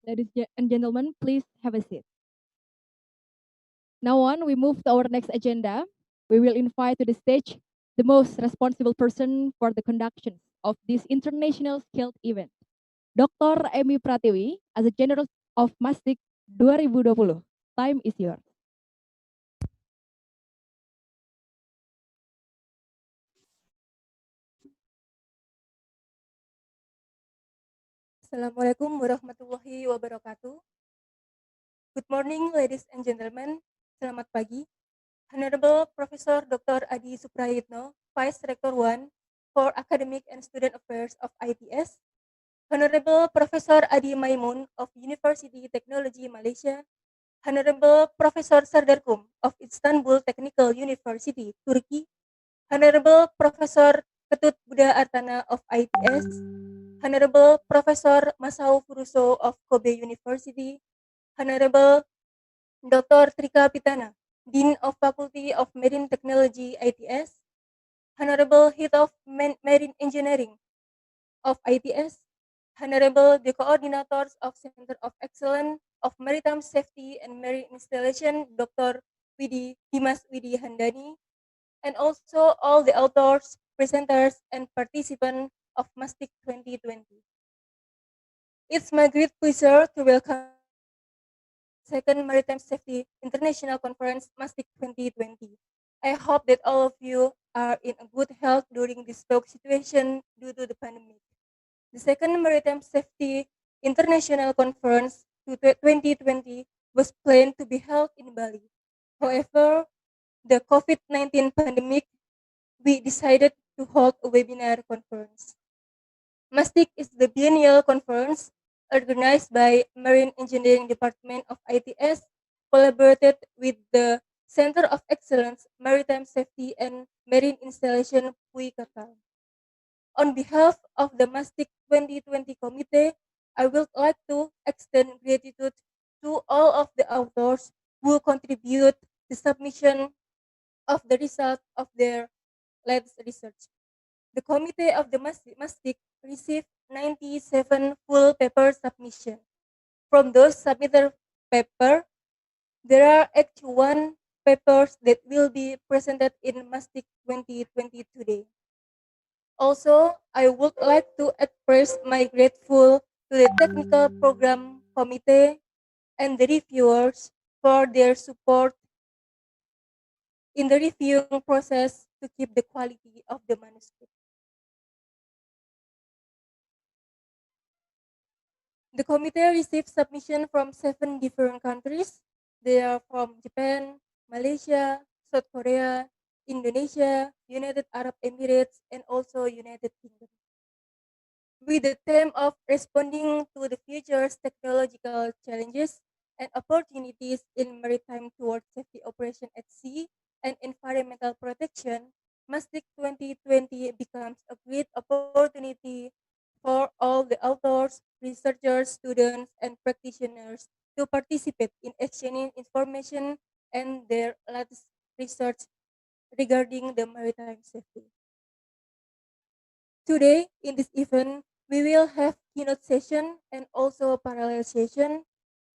Ladies and gentlemen, please have a seat. Now on, we move to our next agenda. We will invite to the stage the most responsible person for the conduction of this international skilled event, Dr. Emi Pratiwi, as a General of MASTIC 2020. Time is yours. Assalamualaikum warahmatullahi wabarakatuh. Good morning, ladies and gentlemen. Selamat pagi. Honorable Professor Dr. Adi Suprayitno, Vice Rector 1 for Academic and Student Affairs of ITS. Honorable Professor Adi Maimun of University Teknologi Malaysia. Honorable Professor Sardarkum of Istanbul Technical University, Turkey. Honorable Professor Ketut Buddha Artana of ITS. Honorable Professor Masao Furuso of Kobe University, Honorable Dr. Trika Pitana, Dean of Faculty of Marine Technology ITS, Honorable Head of Marine Engineering of ITS, Honorable the Coordinators of Center of Excellence of Maritime Safety and Marine Installation, Dr. Dimas Widi Handani, and also all the authors, presenters, and participants of MASTIC 2020. It's my great pleasure to welcome second Maritime Safety International Conference MASTIC 2020. I hope that all of you are in a good health during this tough situation due to the pandemic. The second Maritime Safety International Conference 2020 was planned to be held in Bali. However, the COVID-19 pandemic, we decided to hold a webinar conference. MASTIC is the biennial conference organized by Marine Engineering Department of ITS, collaborated with the Center of Excellence, Maritime Safety and Marine Installation PUI KEKAL. On behalf of the MASTIC 2020 Committee, I would like to extend gratitude to all of the authors who contribute the submission of the result of their latest research. The committee of the MASTIC received 97 full paper submission. From those submitted paper, there are 81 papers that will be presented in MASTIC 2020 today. Also, I would like to express my grateful to the technical program committee and the reviewers for their support in the reviewing process to keep the quality of the manuscript. The committee received submission from 7 different countries. They are from Japan, Malaysia, South Korea, Indonesia, United Arab Emirates, and also United Kingdom. With the theme of responding to the future's technological challenges and opportunities in maritime towards safety operation at sea and environmental protection, MASTIC 2020 becomes a great opportunity for all the authors, researchers, students, and practitioners to participate in exchanging information and their latest research regarding the maritime safety. Today, in this event, we will have keynote session and also parallel session.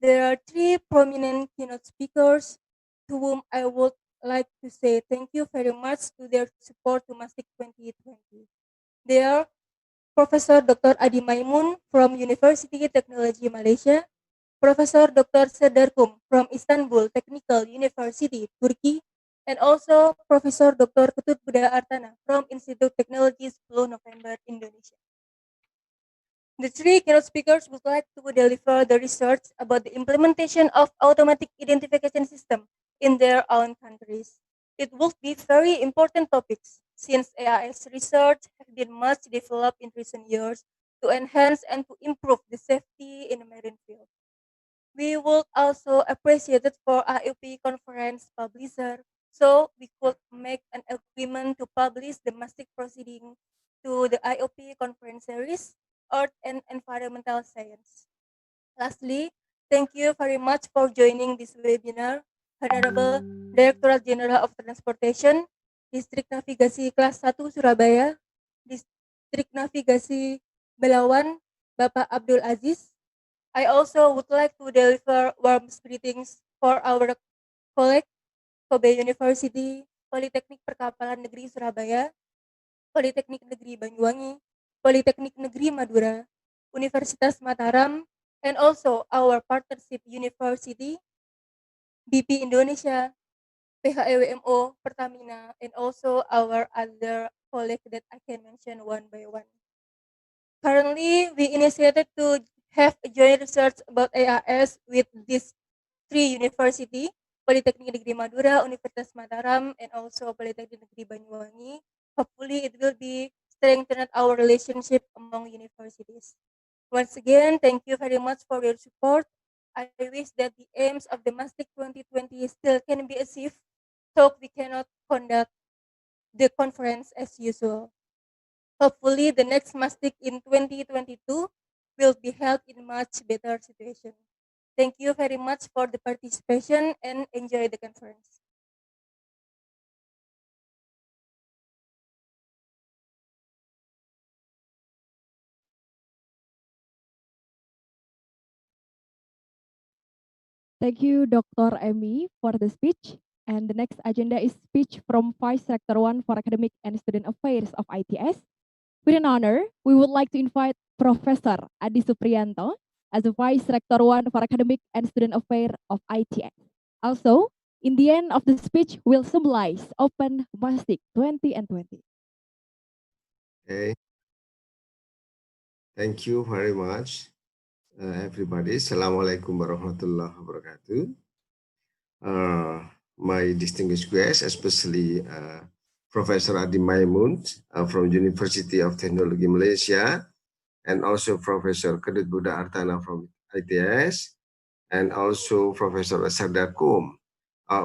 There are three prominent keynote speakers to whom I would like to say thank you very much to their support to MASTIC 2020. They are Professor Dr. Adi Maimun from University Teknologi Malaysia, Professor Dr. Sedarkum from Istanbul Technical University, Turkey, and also Professor Dr. Ketut Buddha Artana from Institut Teknologi Sepuluh Nopember, Indonesia. The three keynote speakers would like to deliver the research about the implementation of automatic identification system in their own countries. It will be very important topics since AIS research has been much developed in recent years to enhance and to improve the safety in the marine field. We would also appreciate it for IOP conference publisher, so we could make an agreement to publish the MASTIC proceeding to the IOP conference series, Earth and Environmental Science. Lastly, thank you very much for joining this webinar, Honorable Directorate General of Transportation, Distrik Navigasi Kelas 1 Surabaya, Distrik Navigasi Belawan, Bapak Abdul Aziz, I also would like to deliver warm greetings for our colleague Kobe University, Politeknik Perkapalan Negeri Surabaya, Politeknik Negeri Banyuwangi, Politeknik Negeri Madura, Universitas Mataram, and also our partnership university, BP Indonesia, PHEWMO, Pertamina, and also our other colleague that I can mention one by one. Currently, we initiated to have a joint research about AIS with these three university, Politeknik Negeri Madura, Universitas Mataram, and also Politeknik Negeri Banyuwangi. Hopefully, it will be strengthened our relationship among universities. Once again, thank you very much for your support. I wish that the aims of the MASTIC 2020 still can be achieved, so we cannot conduct the conference as usual. Hopefully, the next MASTIC in 2022 will be held in much better situation. Thank you very much for the participation and enjoy the conference. Thank you, Dr. Emi, for the speech. And the next agenda is speech from Vice Rector 1 for Academic and Student Affairs of ITS. With an honor, we would like to invite Professor Adi Supriyanto as the Vice Rector 1 for Academic and Student Affairs of ITS. Also, in the end of the speech, we'll symbolize Open MASTIC 20 and 20. Okay. Thank you very much, everybody. Assalamualaikum warahmatullahi wabarakatuh. My distinguished guests, especially Professor Adi Maimun from University of Teknologi Malaysia, and also Professor Kedut Buddha Artana from ITS, and also Professor Sardar Kum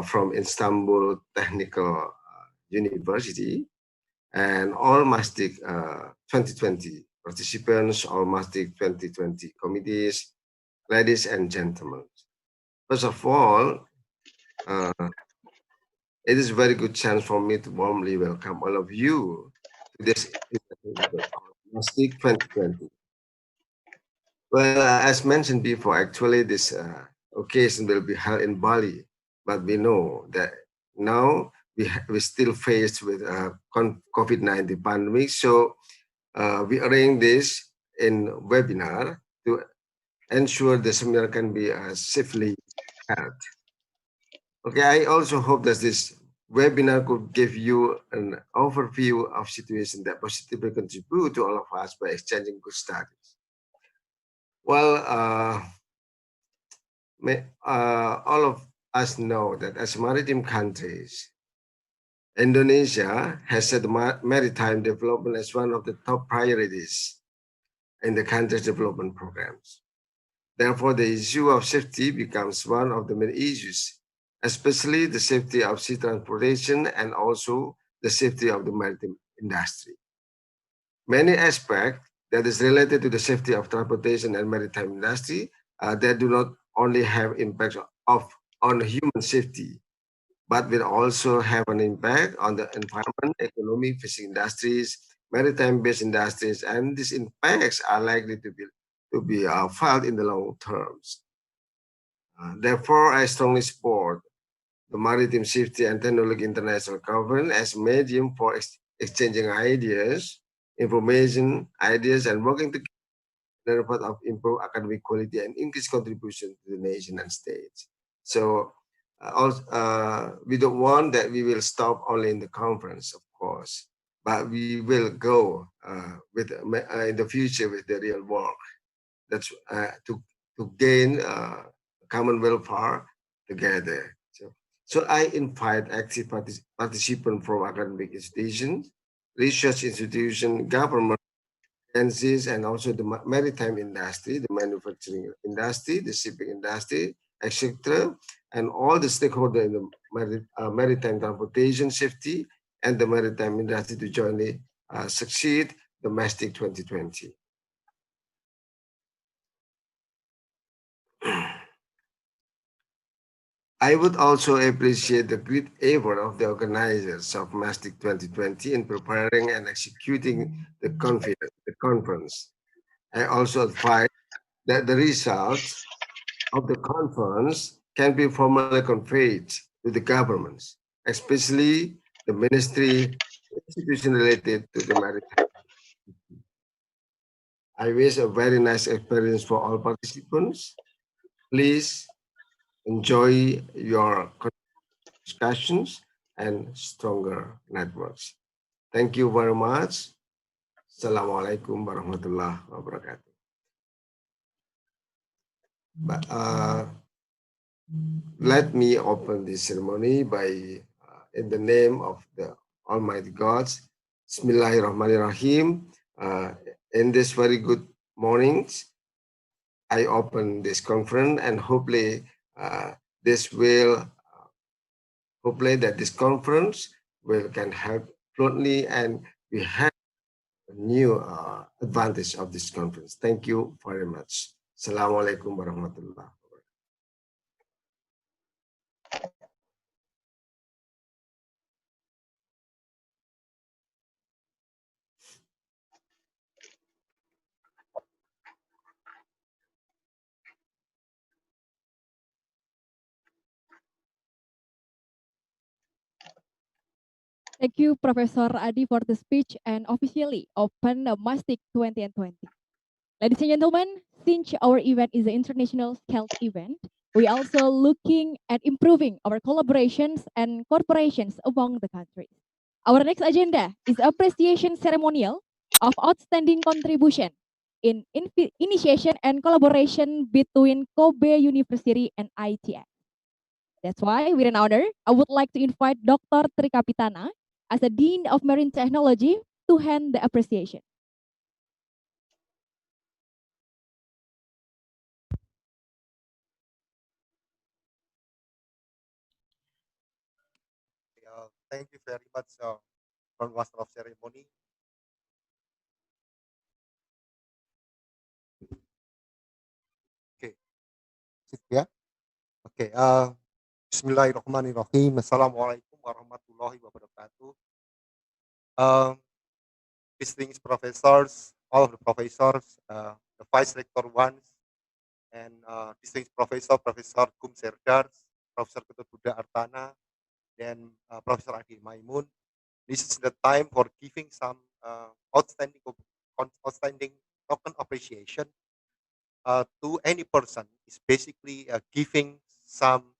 from Istanbul Technical University, and all MASTIC 2020 participants, all MASTIC 2020 committees, ladies and gentlemen. First of all, it is a very good chance for me to warmly welcome all of you to this MASTIC 2020. Well, as mentioned before, actually this occasion will be held in Bali, but we know that now we still faced with COVID-19 pandemic, so we arrange this in webinar to ensure the seminar can be safely held. Okay, I also hope that this webinar could give you an overview of situation that positively contribute to all of us by exchanging good studies. Well, all of us know that as maritime countries, Indonesia has set maritime development as one of the top priorities in the country's development programs. Therefore, the issue of safety becomes one of the main issues, especially the safety of sea transportation and also the safety of the maritime industry. Many aspects that is related to the safety of transportation and maritime industry that do not only have impact on human safety, but will also have an impact on the environment, economy, fishing industries, maritime-based industries, and these impacts are likely to be felt in the long terms. Therefore, I strongly support the Maritime Safety and Technology International Conference as a medium for exchanging ideas, information, ideas, and working together in order of improve academic quality and increase contribution to the nation and states. So we don't want that we will stop only in the conference, of course, but we will go with in the future with the real work. That's to gain common welfare together. So I invite active participants from academic institutions, research institutions, government agencies, and also the maritime industry, the manufacturing industry, the shipping industry, etc., and all the stakeholders in the maritime transportation safety and the maritime industry to jointly succeed the MASTIC 2020. I would also appreciate the great effort of the organizers of MASTIC 2020 in preparing and executing the conference. I also advise that the results of the conference can be formally conveyed to the governments, especially the ministry institution related to the maritime. I wish a very nice experience for all participants. Please enjoy your discussions and stronger networks. Thank you very much. Assalamualaikum warahmatullahi wabarakatuh. But, let me open this ceremony by, in the name of the Almighty Gods, Bismillahirrahmanirrahim. In this very good mornings, I open this conference and hopefully this will, hopefully that this conference will can help fluently and we have a new advantage of this conference. Thank you very much. Assalamualaikum warahmatullahi wabarakatuh. Thank you, Professor Adi, for the speech and officially open the MASTIC 2020. Ladies and gentlemen, since our event is an international scale event, we also looking at improving our collaborations and corporations among the countries. Our next agenda is appreciation ceremonial of outstanding contribution in initiation and collaboration between Kobe University and ITS. That's why, with an honor, I would like to invite Dr. Trikapitana as the Dean of Marine Technology to hand the appreciation. Thank you very much, for Master of Ceremony. Okay, ya. Okay, Bismillahirrahmanirrahim. Assalamualaikum warahmatullahi wabarakatuh. Distinguished professors, all of the professors, the vice rector ones, and distinguished professor, Professor Kum Serdars, Professor Ketut Buddha Artana, then Professor Adi Maimun. This is the time for giving some outstanding token appreciation to any person. Is basically giving some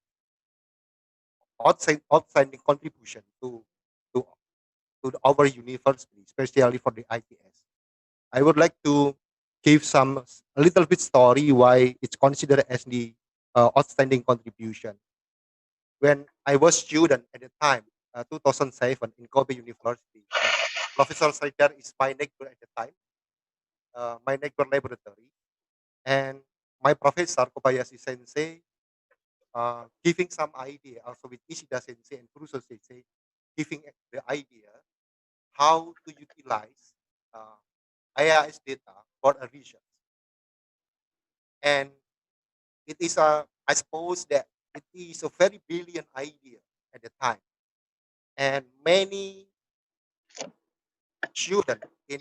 outstanding contribution to our university, especially for the ITS. I would like to give a little bit story why it's considered as the outstanding contribution. When I was student at the time, 2007 in Kobe University, and Professor Sridhar is my neighbor at the time, my neighbor laboratory, and my professor Kobayashi Sensei giving some idea also with Ishida Sensei and Kuruso Sensei, giving the idea how to utilize IIS data for a research. And it is I suppose that it is a very brilliant idea at the time. And many students in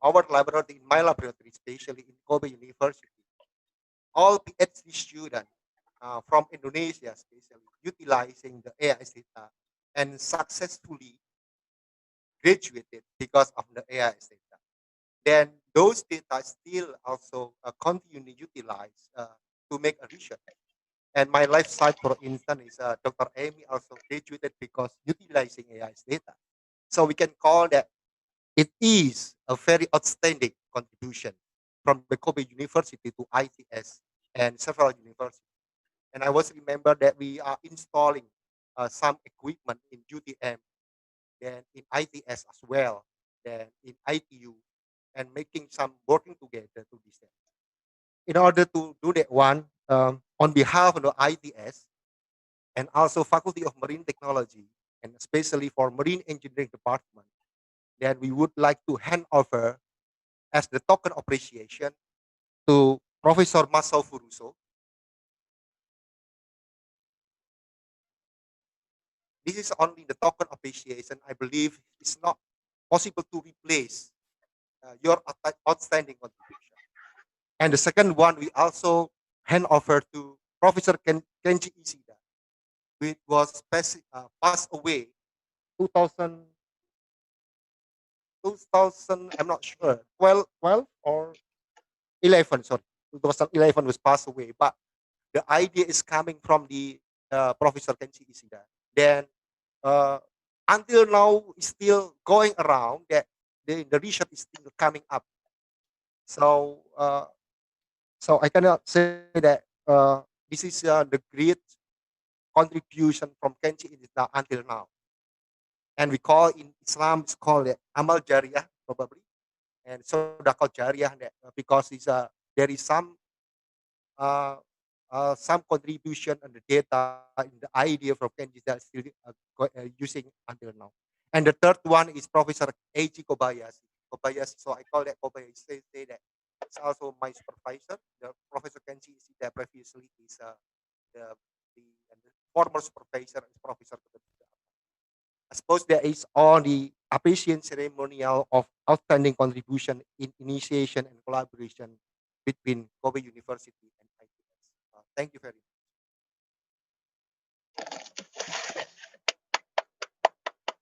our laboratory, in my laboratory, especially in Kobe University, all PhD students from Indonesia, especially utilizing the AIS data and successfully graduated because of the AIS data. Then those data still also continue utilized to make a research. And my life side, for instance, is Dr. Amy also graduated because utilizing AIS data. So we can call that it is a very outstanding contribution from the Kobe University to ITS and several universities. And I was remember that we are installing some equipment in UTM, then in ITS as well, then in ITU, and making some working together to this. In order to do that one, on behalf of the ITS and also Faculty of Marine Technology, and especially for Marine Engineering Department, then we would like to hand over as the token appreciation to Professor Masao Furuso. This is only the token appreciation. I believe it's not possible to replace your outstanding contribution. And the second one, we also hand over to Professor Kenji Ishida, which was passed away 2000, 2000, I'm not sure, 12 or 11, sorry. 2011 was passed away. But the idea is coming from the Professor Kenji Ishida. Then uh, until now, it's still going around that the research is still coming up. So so I cannot say that this is the great contribution from Kenji Ishida until now. And we call in Islam, it's called Amal Jariyah probably, and Sodaqah Jariyah because there is uh, some contribution on the data in the idea from Kenji that still using until now. And the third one is Professor Eiji Kobayashi. Kobayashi, so I call that Kobayashi. Say that it's also my supervisor. The Professor Kenji is that previously is the, the former supervisor is Professor. I suppose there is all the appreciation ceremonial of outstanding contribution in initiation and collaboration between Kobe University and ITS. Thank you very much.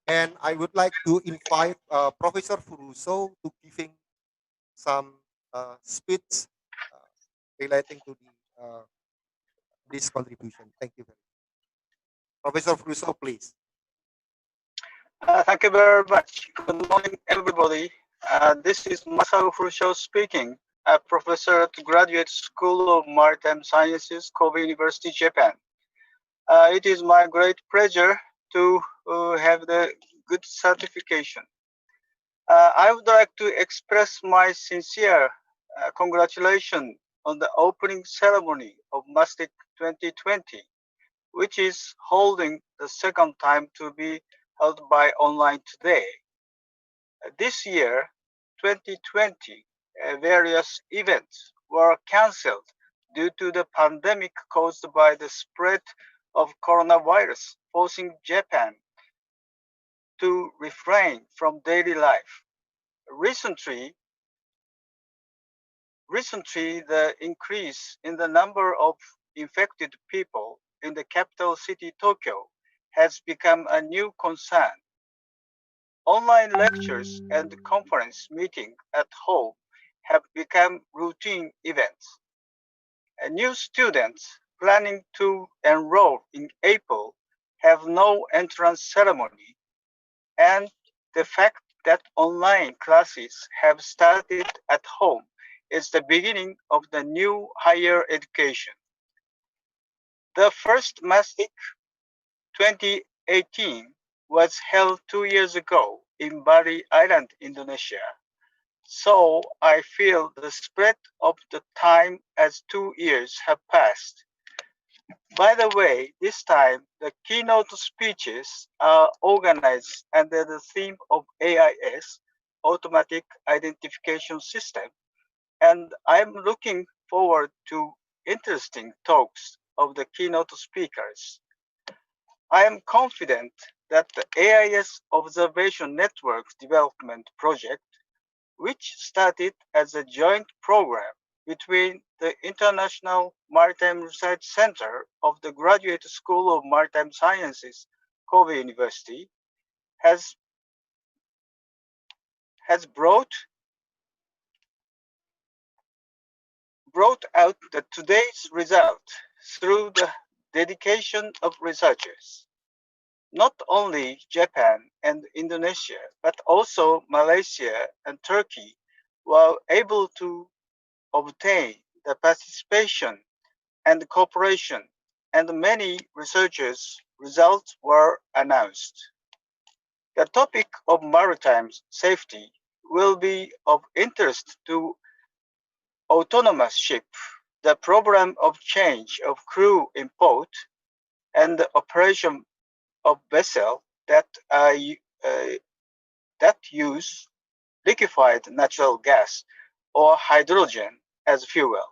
And I would like to invite Professor Furuso to giving some speech relating to the this contribution. Thank you very much. Professor Furuso, please. Thank you very much. Good morning, everybody. This is Masaru Furuso speaking, a professor at Graduate School of Maritime Sciences, Kobe University, Japan. It is my great pleasure to have the good certification. I would like to express my sincere congratulations on the opening ceremony of MASTIC 2020, which is holding the second time to be held by online today. This year, 2020, various events were cancelled due to the pandemic caused by the spread of coronavirus, forcing Japan to refrain from daily life. Recently, the increase in the number of infected people in the capital city, Tokyo, has become a new concern. Online lectures and conference meetings at home have become routine events. New students planning to enroll in April have no entrance ceremony, and the fact that online classes have started at home is the beginning of the new higher education. The first MASTIC 2018 was held 2 years ago in Bali Island, Indonesia. So I feel the spread of the time as 2 years have passed. By the way, this time the keynote speeches are organized under the theme of AIS, Automatic Identification System, and I'm looking forward to interesting talks of the keynote speakers. I am confident that the AIS Observation Network Development Project, which started as a joint program between the International Maritime Research Center of the Graduate School of Maritime Sciences, Kobe University, has brought out today's result through the dedication of researchers. Not only Japan and Indonesia, but also Malaysia and Turkey were able to obtain the participation and cooperation, and many researchers' results were announced. The topic of maritime safety will be of interest to autonomous ship, the problem of change of crew in port, and the operation of vessel that use liquefied natural gas or hydrogen as fuel.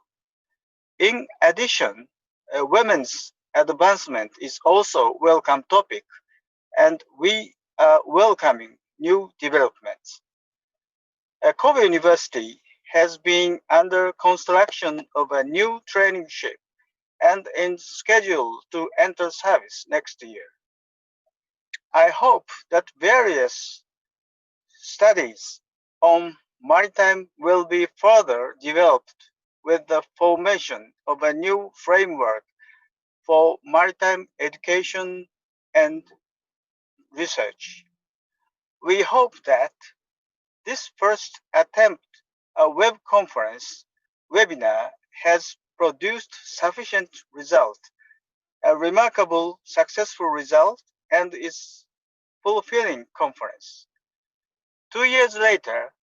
In addition, women's advancement is also a welcome topic, and we are welcoming new developments. Kobe University has been under construction of a new training ship and is scheduled to enter service next year. I hope that various studies on maritime will be further developed with the formation of a new framework for maritime education and research. We hope that this first attempt, a web conference webinar, has produced sufficient result, a remarkable successful result, and is fulfilling conference. 2 years later,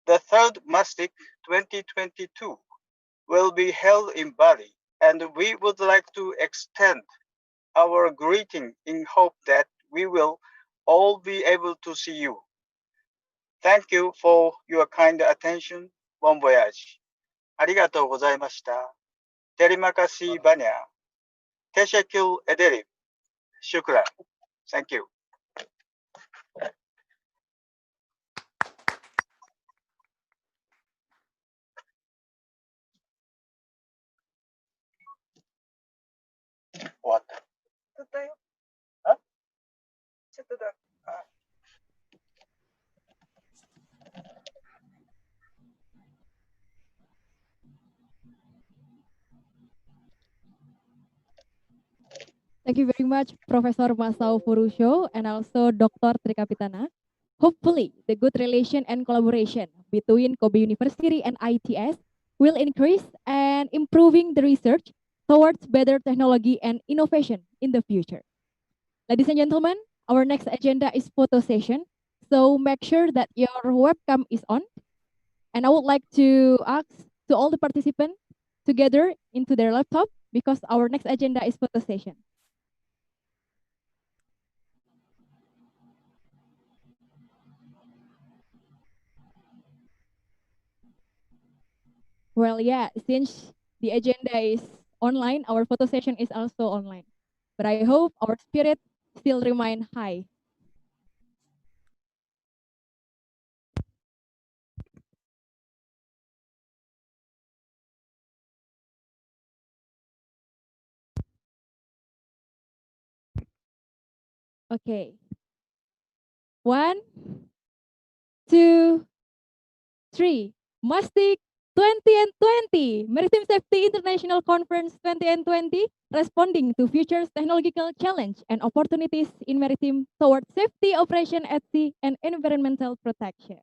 the third MASTIC 2022 will be held in Bali, and we would like to extend our greeting in hope that we will all be able to see you. Thank you for your kind attention. Bon voyage. ありがとうございました。Terima kasih banyak. Teşekkür ederim. Şükran. Thank you. What? 撮ったよ。あちょっとだ。Thank you very much, Professor Masao Furusho and also Dr. Trikapitana. Hopefully, the good relation and collaboration between Kobe University and ITS will increase and improving the research towards better technology and innovation in the future. Ladies and gentlemen, our next agenda is photo session. So make sure that your webcam is on. And I would like to ask to all the participants to gather into their laptop because our next agenda is photo session. Well, yeah, since the agenda is online, our photo session is also online. But I hope our spirit still remain high. Okay. 1, 2, 3. MASTIC 20 and 20, Maritime Safety International Conference 20 and 20, responding to future's technological challenge and opportunities in maritime towards safety operation at sea and environmental protection.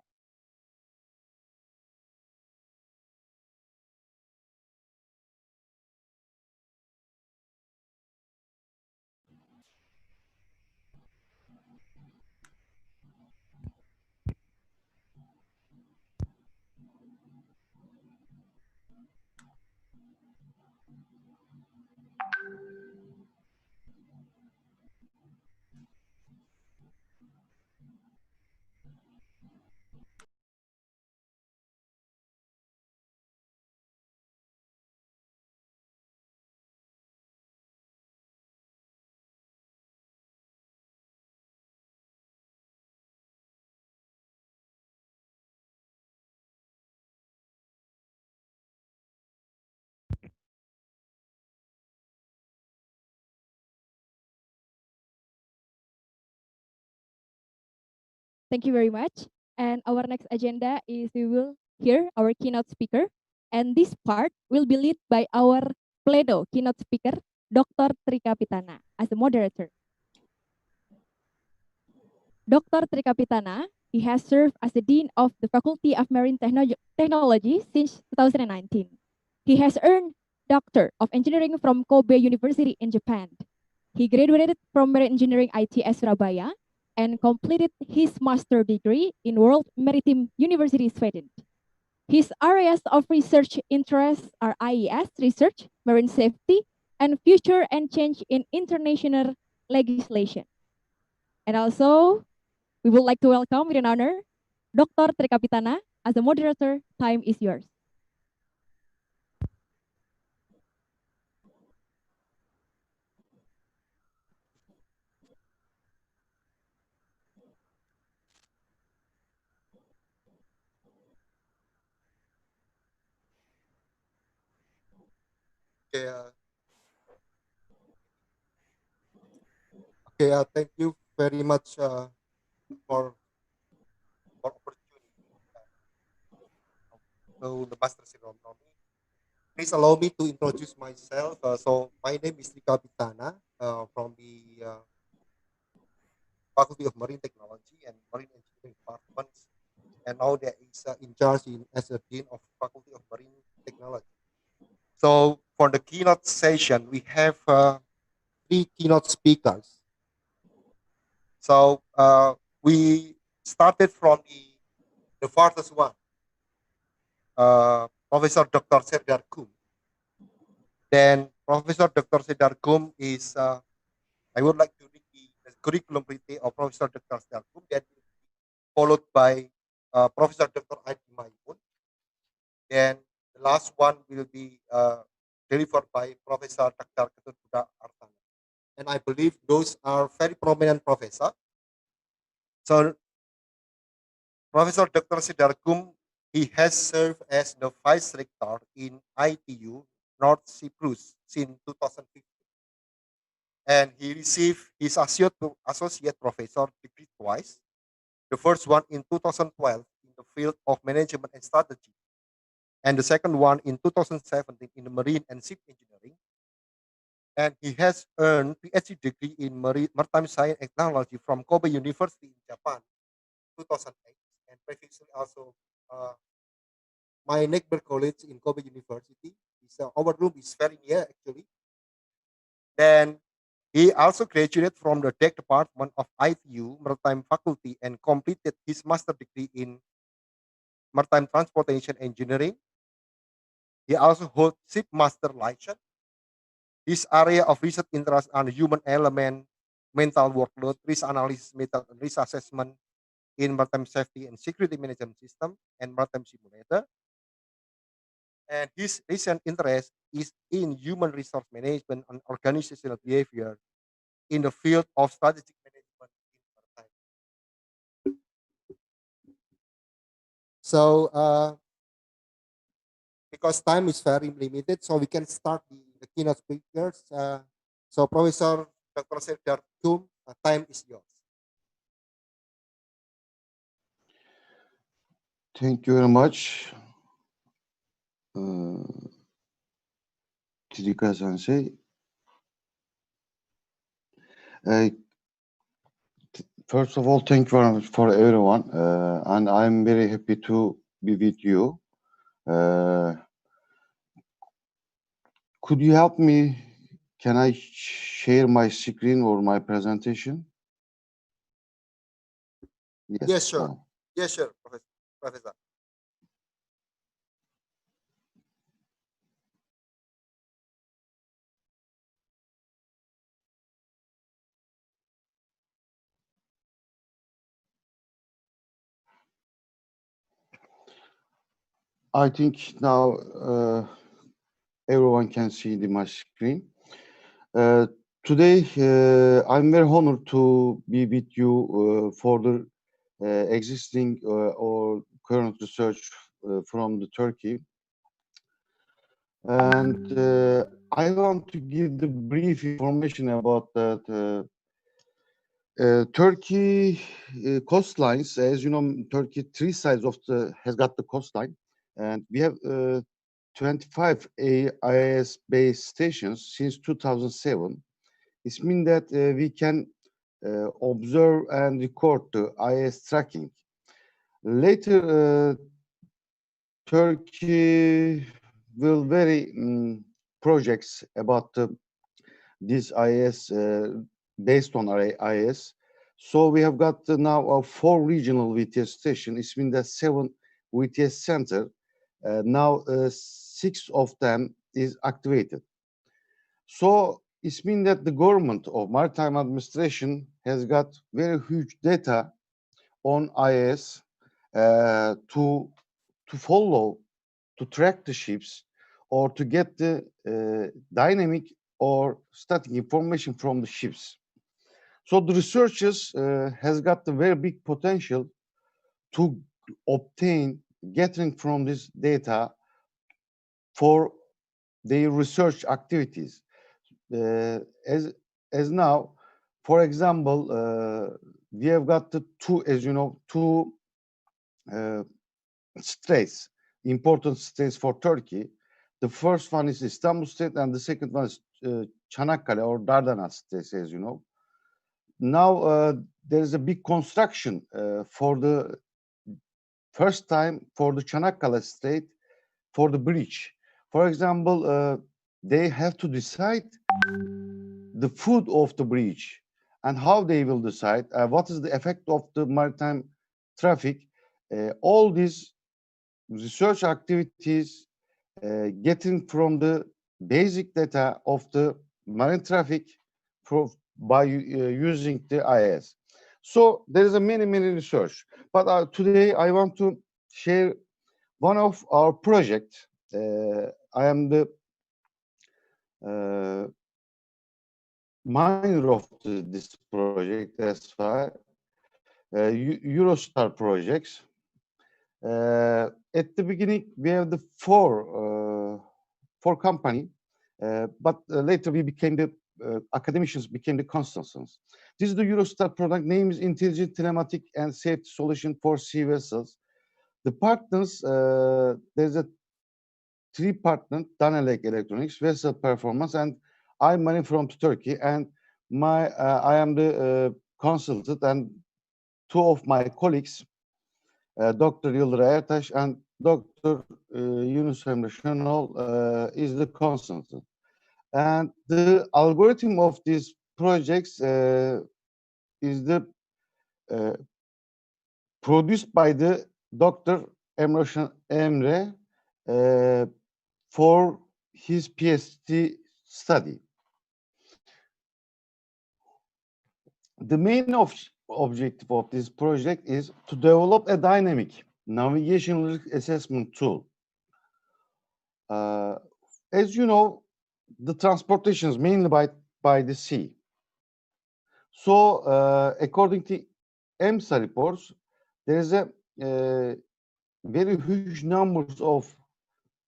Thank you very much. And our next agenda is we will hear our keynote speaker. And this part will be led by our Pledo keynote speaker, Dr. Trikapitana, as a moderator. Dr. Trikapitana, he has served as the Dean of the Faculty of Marine Technology since 2019. He has earned Doctor of Engineering from Kobe University in Japan. He graduated from Marine Engineering ITS Surabaya and completed his master degree in World Maritime University, Sweden. His areas of research interests are IES research, marine safety, and future and change in international legislation. And also, we would like to welcome with an honor, Dr. Trikapitana as a moderator. Time is yours. Okay, thank you very much for opportunity to the master ceremony. Please allow me to introduce myself. So my name is Rika Bitana from the Faculty of Marine Technology and Marine Engineering Departments, and now there is in charge as a Dean of Faculty of Marine Technology. So for the keynote session, we have three keynote speakers. So we started from the farthest one, Professor Dr. Serdar Kum. Then Professor Dr. Serdar Kum is, I would like to read the curriculum vitae of Professor Dr. Serdar Kum, then followed by Professor Dr. Adi Maimun. Then the last one will be delivered by Professor Dr. Ketut Buddha Artana. And I believe those are very prominent professors. So Professor Dr. Serdar Kum, he has served as the Vice Rector in ITU North Cyprus since 2015. And he received his associate professor degree twice. The first one in 2012 in the field of management and strategy, and the second one in 2017 in the marine and ship engineering. And he has earned PhD degree in maritime science and technology from Kobe University in Japan, 2008, and previously also my neighbor college in Kobe University. Our room is very near actually. Then he also graduated from the Deck Department of ITU Maritime Faculty and completed his master degree in Maritime Transportation Engineering. He also holds ship master license. His area of research interest are human element, mental workload, risk analysis method, and risk assessment in maritime safety and security management system and maritime simulator. And his recent interest is in human resource management and organizational behavior in the field of strategic management in maritime. So, because time is very limited, so we can start the keynote speakers. So, Professor Dr. Serdar Kum, time is yours. Thank you very much, Chidika Sensei. First of all, thank you very much for everyone, and I'm very happy to be with you. Could you help me? Can I share my screen or my presentation? Yes, sure. Yes, sure, Professor. I think now everyone can see my screen. Today, I'm very honored to be with you for the existing or current research from the Turkey. And I want to give the brief information about that. Turkey coastlines, as you know, Turkey three sides of has got the coastline, and we have 25 AIS-based stations since 2007. It means that we can observe and record the IS tracking. Later, Turkey will vary projects about this IS based on our IS. So we have got now 4 regional VTS stations. It means that 7 VTS center. Now 6 of them is activated. So it means that the government of maritime administration has got very huge data on IS to follow, to track the ships, or to get the dynamic or static information from the ships. So the researchers has got the very big potential to obtain, getting from this data for their research activities. As now, for example, we have got the two, as you know, two straits, important straits for Turkey. The first one is Istanbul Strait, and the second one is Çanakkale or Dardanelles Straits, as you know. Now there is a big construction for the first time for the Çanakkale Strait for the bridge. For example, they have to decide the food of the bridge and how they will decide what is the effect of the maritime traffic. All these research activities getting from the basic data of the marine traffic by using the IS. So there is a many research, but today I want to share one of our project. I am the minor of this project, that's why Eurostar projects. At the beginning, we have the four company, but later we became the academicians became the consultants. This is the Eurostar product. Name is Intelligent Telematic and Safety Solution for Sea Vessels. The partners, there's a three partners: Danelec Electronics, Vessel Performance, and I'm Marine from Turkey. And I am the consultant, and two of my colleagues, Dr. Yıldıray Ertaş and Dr. Yunus Emre Şenol, is the consultant. And the algorithm of these projects is the produced by the Dr. Emre for his PhD study. The main objective of this project is to develop a dynamic navigation risk assessment tool. As you know, the transportation is mainly by the sea. So, according to EMSA reports, there is a very huge numbers of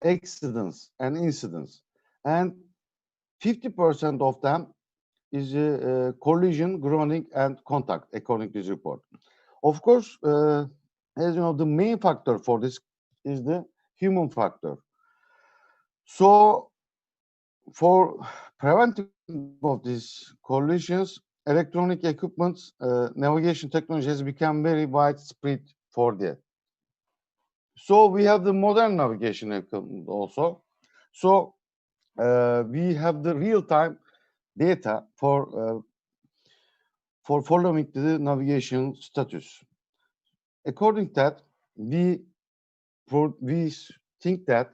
accidents and incidents, and 50% of them is collision, grounding, and contact, according to this report. Of course, as you know, the main factor for this is the human factor. So, for preventing of these collisions, electronic equipment, navigation technology has become very widespread for that. So we have the modern navigation equipment also. So we have the real-time data for following the navigation status. According to that, we think that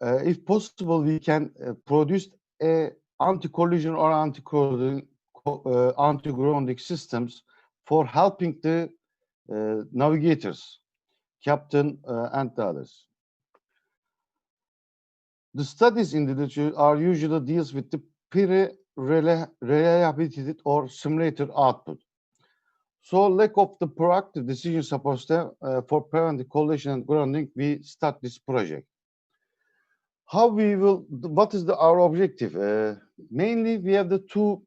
if possible, we can produce a anti-collision or anti-grounding systems for helping the navigators, captain, and the others. The studies in the literature are usually deals with the pre-reliability or simulator output. So lack of the proactive decision support step for preventing collision and grounding, we start this project. How we will, what is our objective? Mainly we have the two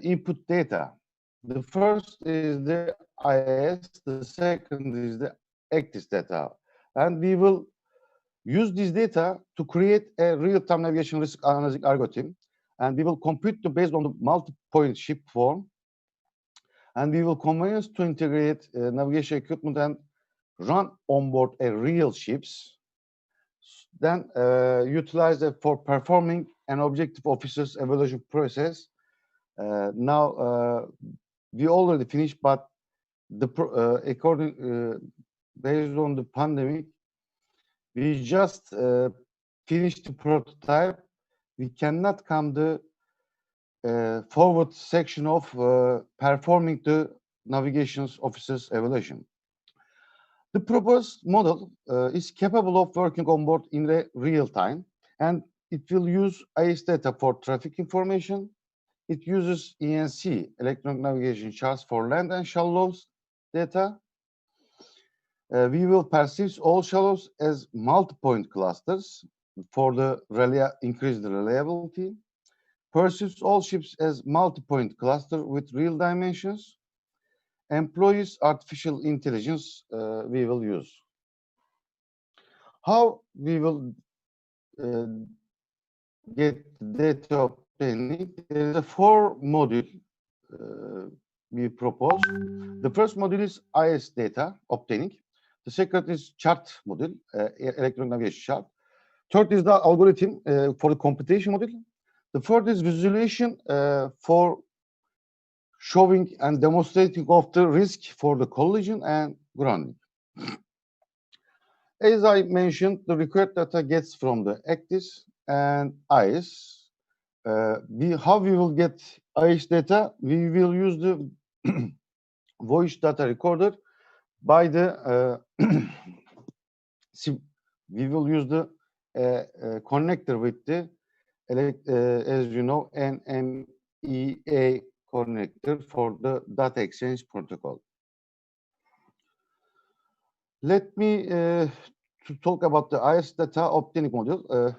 input data. The first is the IS, the second is the ACTIS data. And we will use this data to create a real-time navigation risk analysis algorithm. And we will compute based on the multi-point ship form. And we will convenience to integrate navigation equipment and run onboard a real ships. Then utilize it for performing an objective officer's evaluation process. Now we already finished, but the based on the pandemic, we just finished the prototype. We cannot come the forward section of performing the navigation officer's evaluation. The proposed model is capable of working on board in real time, and it will use IS data for traffic information. It uses ENC, electronic navigation charts, for land and shallows data. We will perceive all shallows as multi-point clusters, for the increase the reliability, perceives all ships as multi-point cluster with real dimensions, employs artificial intelligence we will use. How we will get data obtaining? There is a 4-module we propose. The first module is IS data obtaining. The second is chart module, electronic navigation chart. Third is the algorithm for the computation module. The fourth is visualization for showing and demonstrating of the risk for the collision and grounding. As I mentioned, the required data gets from the ACTIS and IS. How we will get IS data? We will use the voice data recorder by the we will use the connector with the as you know NMEA connector for the data exchange protocol. Let me to talk about the IS data obtaining module.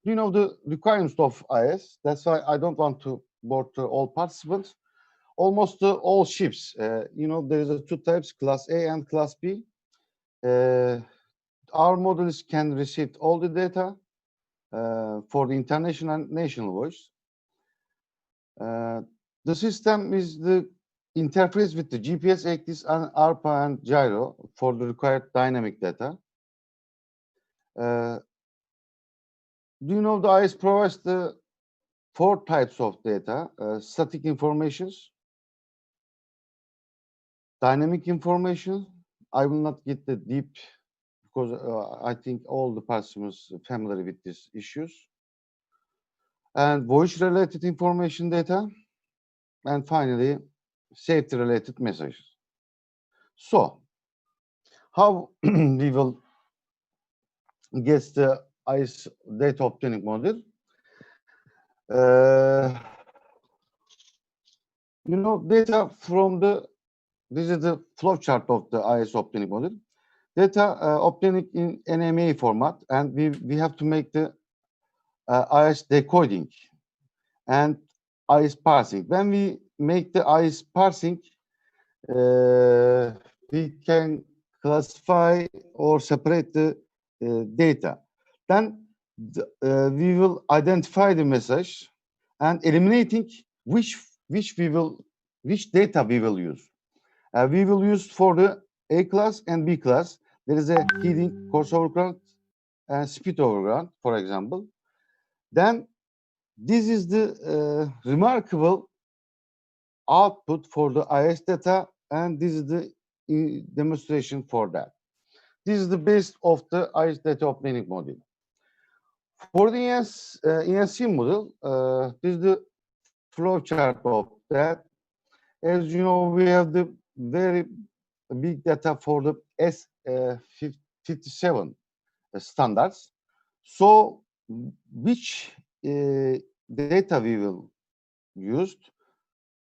You know the requirements of IS. That's why I don't want to bore all participants. Almost all ships, you know, there is 2 types, Class A and Class B. Our models can receive all the data for the international and national voice. The system is the interface with the GPS, ACTIS, and ARPA and gyro for the required dynamic data. Do you know the IS provides the 4 types of data: static informations, dynamic information. I will not get the deep because I think all the participants are familiar with these issues. And voice-related information data. And finally, safety-related messages. So, how we will get the IS data obtaining model? You know, data from this is the flow chart of the IS obtaining model. Data obtaining in NMA format, and we have to make the IS decoding and IS parsing. When we make the IS parsing, we can classify or separate the data. Then we will identify the message and eliminating which data we will use. We will use for the A class and B class. There is a heading, course overground, and speed overground, for example. Then this is the remarkable output for the IS data, and this is the demonstration for that. This is the base of the IS data obtaining model. For the ENC model, this is the flow chart of that. As you know, we have the very big data for the S57 standards. So, which data we will use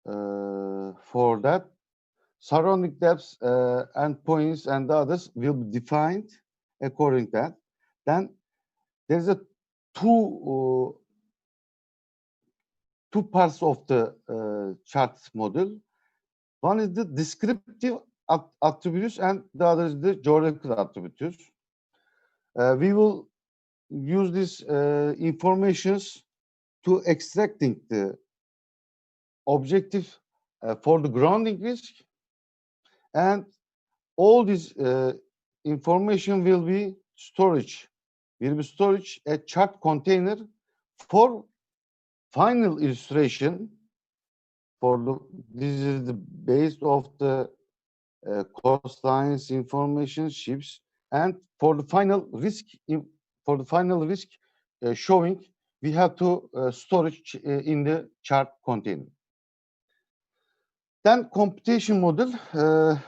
for that? Surrounding depths and points and the others will be defined according to that. Then there's a two parts of the chart model. One is the descriptive attributes and the other is the geographical attributes. We will use these informations to extracting the objective for the grounding risk, and all this information will be storage a chart container for final illustration. This is the base of the coastlines information ships, and for the final risk showing, we have to storage in the chart container. Then computation model.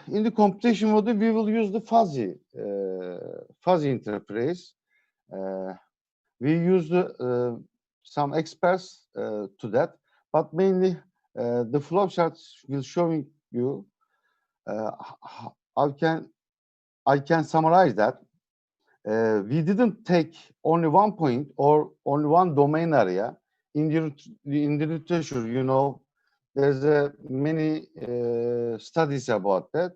In the computation model, we will use the fuzzy interface. We use some experts to that, but mainly the flowcharts will showing you. I can summarize that. we didn't take only one point or only one domain area. In the literature, you know, there's many studies about that.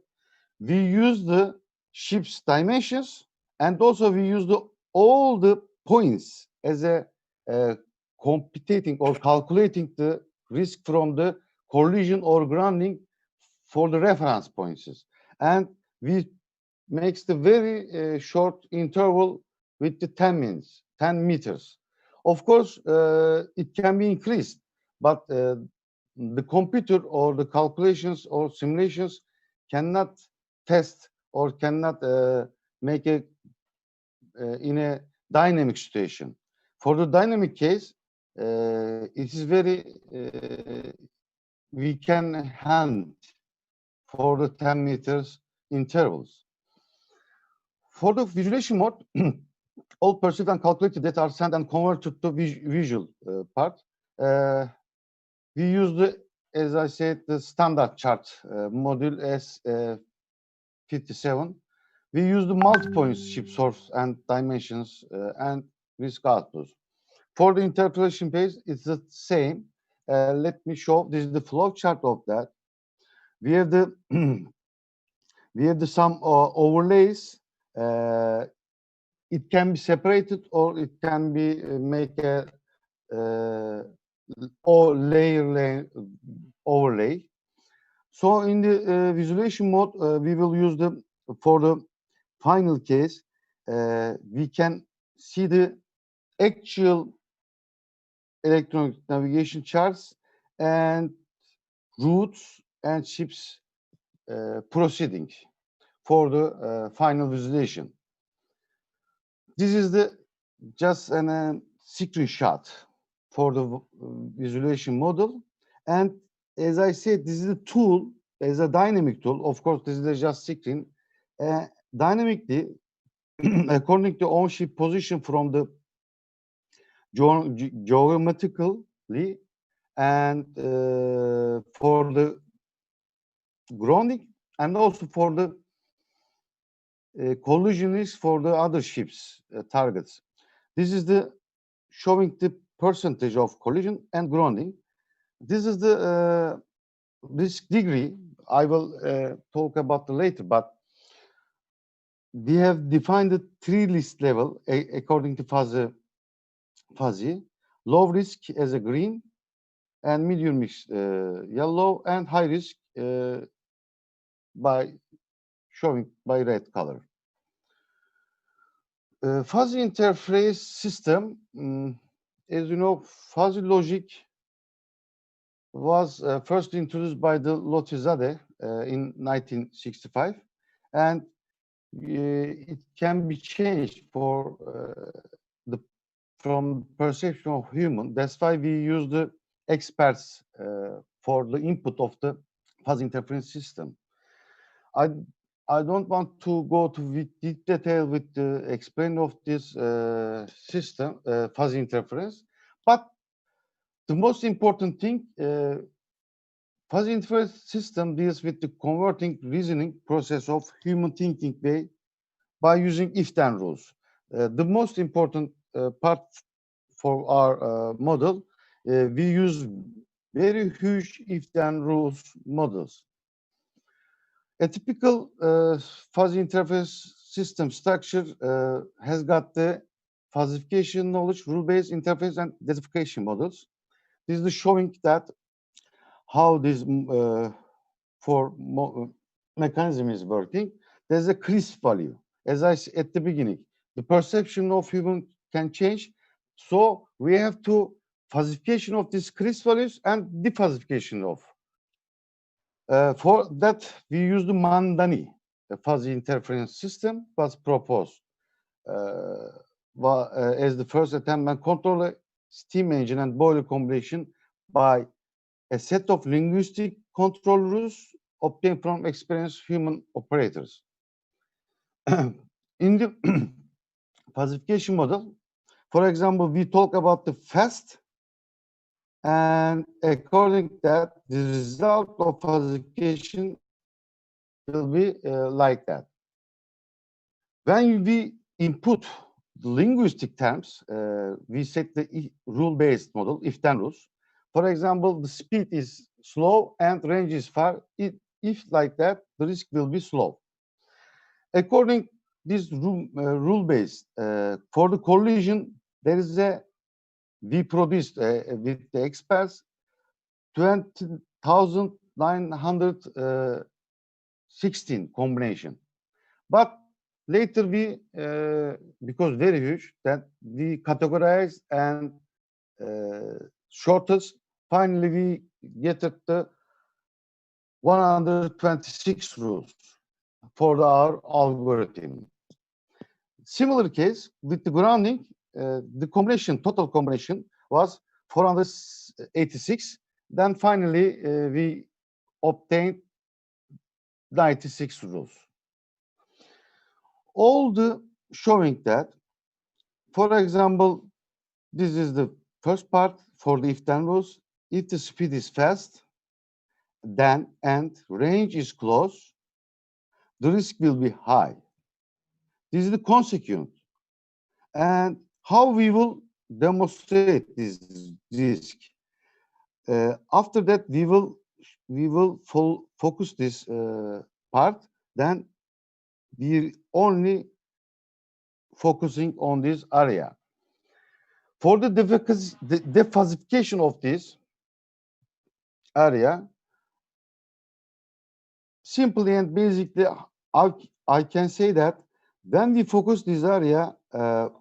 We use the ship's dimensions, and also we use all the points as a computing or calculating the risk from the collision or grounding for the reference points. And we makes the very short interval with the 10 minutes, 10 meters. Of course, it can be increased, but the computer or the calculations or simulations cannot test or cannot make a in a dynamic situation. For the dynamic case, it is very we can hand for the 10 meters intervals. For the visualization mode, all perceived and calculated data are sent and converted to visual part. We use the, as I said, the standard chart module S57. We use the multi-point ship source and dimensions and risk outputs. For the interpolation page, it's the same. Let me show. This is the flow chart of that. We have the we have the some overlays. It can be separated or it can be make a or layer overlay. So in the visualization mode, we will use the for the final case. We can see the actual electronic navigation charts and routes and ships proceeding for the final visualization. This is the just a screenshot for the visualization model. And as I said, this is a tool, as a dynamic tool. Of course, this is just screen. Dynamically, according to on ship position from the geometrically and for the grounding and also for the collision risk for the other ships targets. This is the showing the percentage of collision and grounding. This is the risk degree. I will talk about it later, but we have defined the three risk level according to fuzzy. Low risk as a green, and medium risk yellow, and high risk by showing by red color. Fuzzy interface system, as you know, fuzzy logic was first introduced by the Lotizade in 1965, and it can be changed for from perception of human. That's why we use the experts for the input of the fuzzy interference system. I don't want to go to deep detail with the explain of this system, fuzzy interference, but the most important thing, fuzzy interference system deals with the converting reasoning process of human thinking way by using if-then rules. The most important part for our model, we use very huge if-then rules models. A typical fuzzy interface system structure has got the fuzzification knowledge, rule-based interface, and decodification models. This is showing that how this mechanism is working. There's a crisp value. As I said at the beginning, the perception of human can change. So we have to fuzzification of these crisp values and defuzzification of. For that, we use the Mandani, the fuzzy interference system was proposed as the first attempt and control a steam engine and boiler combination by a set of linguistic control rules obtained from experienced human operators. In the fuzzification model, for example, we talk about the fast, and according to that, the result of fuzzification will be like that. When we input the linguistic terms, we set the rule-based model, if-then rules. For example, the speed is slow and range is far. If like that, the risk will be slow. According this rule-based, for the collision, there is we produced with the experts 20,916 combination. But later we, because very huge, that we categorize and shortest, finally we get at the 126 rules for our algorithm. Similar case with the grounding, the combination, total combination was 486. Then finally we obtained 96 rules. All the showing that, for example, this is the first part for the if-then rules. If the speed is fast, then and range is close, the risk will be high. This is the consequence. And how we will demonstrate this risk? After that, we will focus this part. Then we only focusing on this area. For the defasification of this area, simply and basically, I can say that when we focus this area, the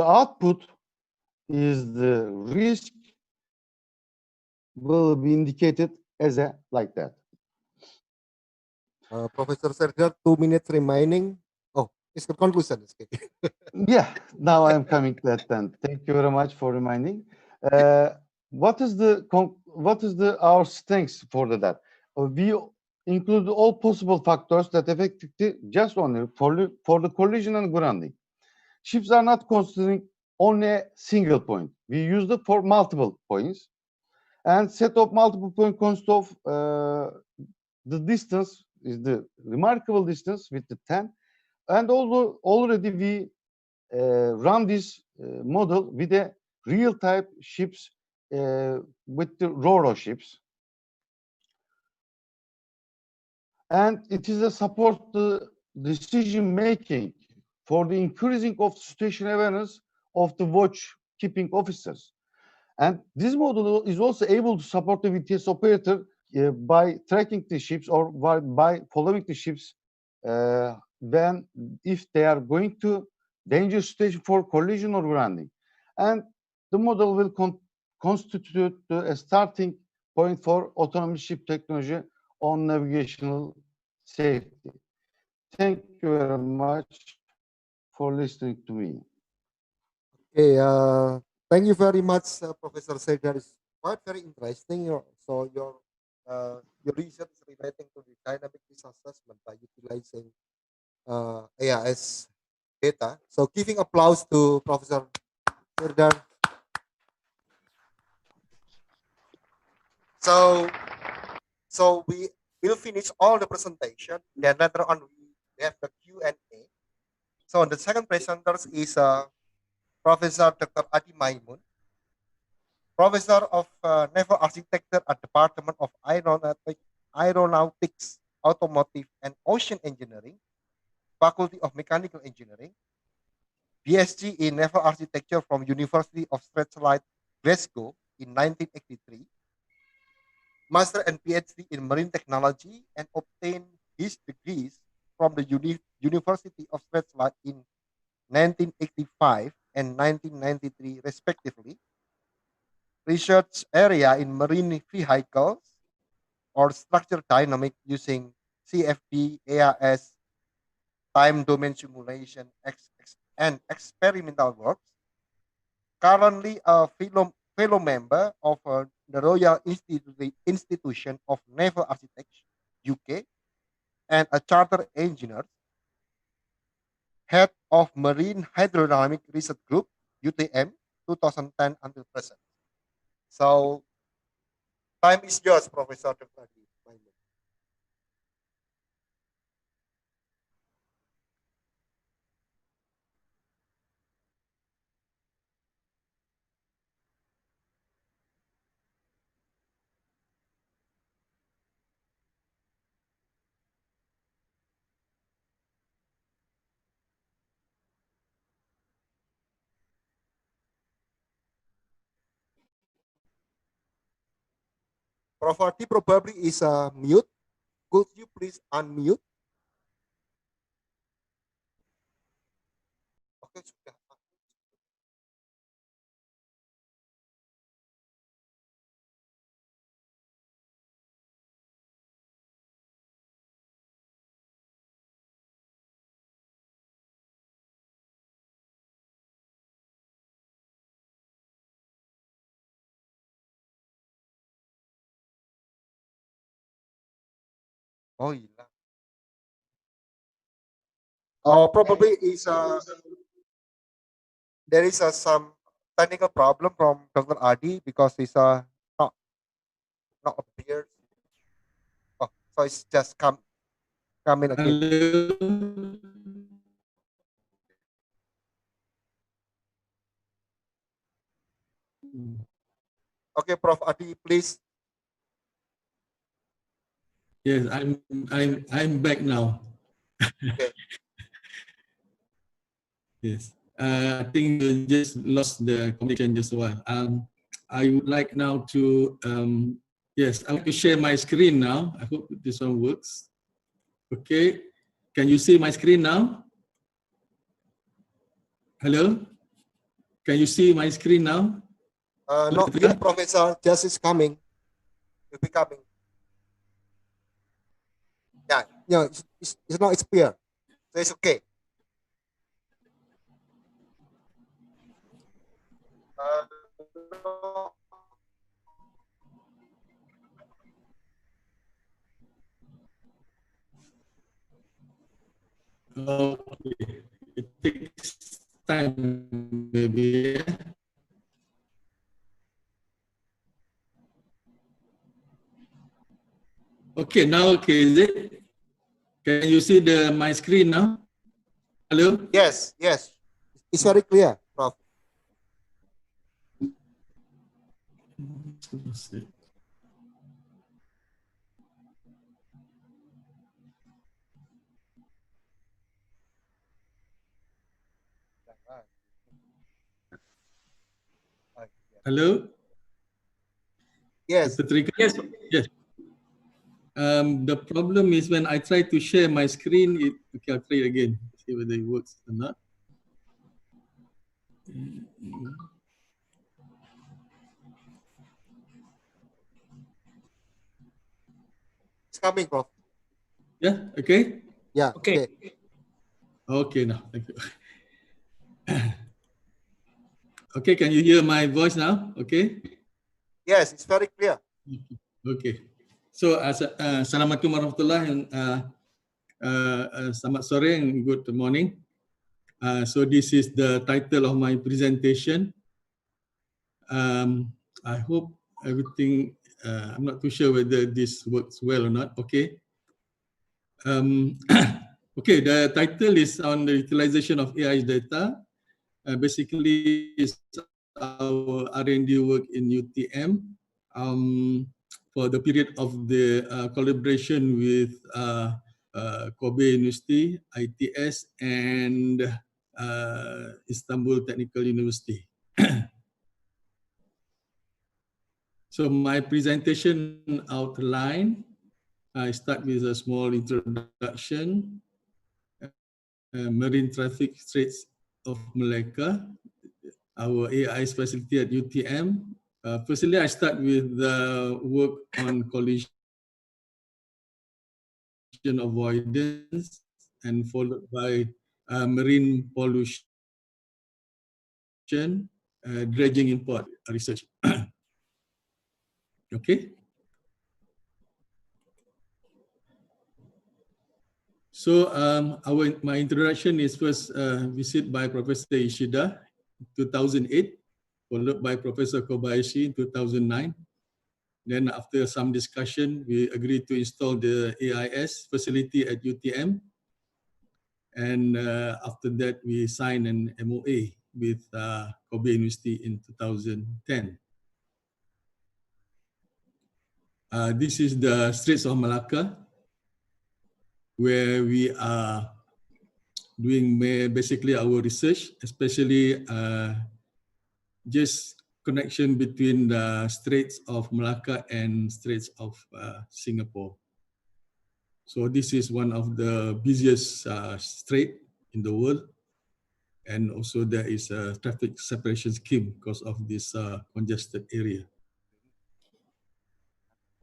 output is the risk will be indicated as a like that. Professor Serdar, 2 minutes remaining. Oh, it's the conclusion. Yeah, now I'm coming to that then. Thank you very much for reminding. What is our strengths for that? We include all possible factors that affect just only for the collision and grounding. Ships are not considering only a single point. We use it for multiple points. And set of multiple point consists of the distance is the remarkable distance with the 10. And although already we run this model with a real type ships with the RoRo ships. And it is a support the decision making for the increasing of situation awareness of the watch keeping officers. And this model is also able to support the VTS operator by tracking the ships or by following the ships if they are going to dangerous situation for collision or grounding. And the model will constitute a starting point for autonomous ship technology on navigational safety. Thank you very much for listening to me. Okay, thank you very much, Professor Serdar. It's quite very interesting. So your research is relating to the dynamic risk assessment by utilizing AIS data. So giving applause to Professor Serdar. So we will finish all the presentation. Then later on we have the Q&A. So the second presenter is Professor Dr. Adi Maimun, Professor of Naval Architecture at Department of Aeronautics, Automotive and Ocean Engineering, Faculty of Mechanical Engineering, BSc in Naval Architecture from University of Strathclyde, Glasgow in 1983, Master and PhD in Marine Technology, and obtained his degrees from the University of Strathclyde in 1985 and 1993 respectively. Research area in marine vehicles or structure dynamic using CFD, AIS, time domain simulation, and experimental works. Currently a fellow member of the Royal Institution of Naval Architects, UK, and a chartered engineer, head of Marine Hydrodynamic Research Group, UTM, 2010 until present. So, time is yours, Professor. Prof. Adi probably is mute. Could you please unmute? Oke, sudah. Oh, hilang. Oh, probably is there is some technical problem from Dr. Adi because he's not not appeared. Oh, so it's just coming again. Hello. Okay, Prof. Adi, please. Yes, I'm back now. Okay. Yes. I think you just lost the connection just a while. I would like now to yes, I want to share my screen now. I hope this one works. Okay. Can you see my screen now? Hello? Can you see my screen now? Not yet, Professor. Just is coming. Will be coming. Yeah, no, it's not clear. So it's okay. No. Okay. It takes time maybe. Okay, now okay, is it? Can you see my screen now? Hello? Yes, yes. It's very clear, Prof. Hello? Yes. Dr. Trika? Yes. Yes. The problem is when I try to share my screen, okay, I'll try it again, see whether it works or not. It's coming, Prof. Yeah, okay? Yeah, okay. Okay, now, thank you. Okay, can you hear my voice now? Okay? Yes, it's very clear. Okay. So, Assalamualaikum warahmatullahi selamat sore and good morning. So this is the title of my presentation. I hope everything, I'm not too sure whether this works well or not. Okay. Okay, the title is on the utilization of AI data. Basically, it's our R&D work in UTM for the period of the collaboration with Kobe University, ITS, and Istanbul Technical University. So my presentation outline, I start with a small introduction. Marine Traffic Straits of Malacca, our AI facility at UTM. Firstly, I start with the work on collision avoidance and followed by marine pollution, dredging in port research. Okay. So my introduction is first visit by Professor Ishida in 2008, followed by Professor Kobayashi in 2009. Then after some discussion, we agreed to install the AIS facility at UTM. And after that, we signed an MOA with Kobe University in 2010. This is the Straits of Malacca, where we are doing basically our research, especially just connection between the Straits of Malacca and Straits of Singapore. So this is one of the busiest strait in the world. And also there is a traffic separation scheme because of this congested area.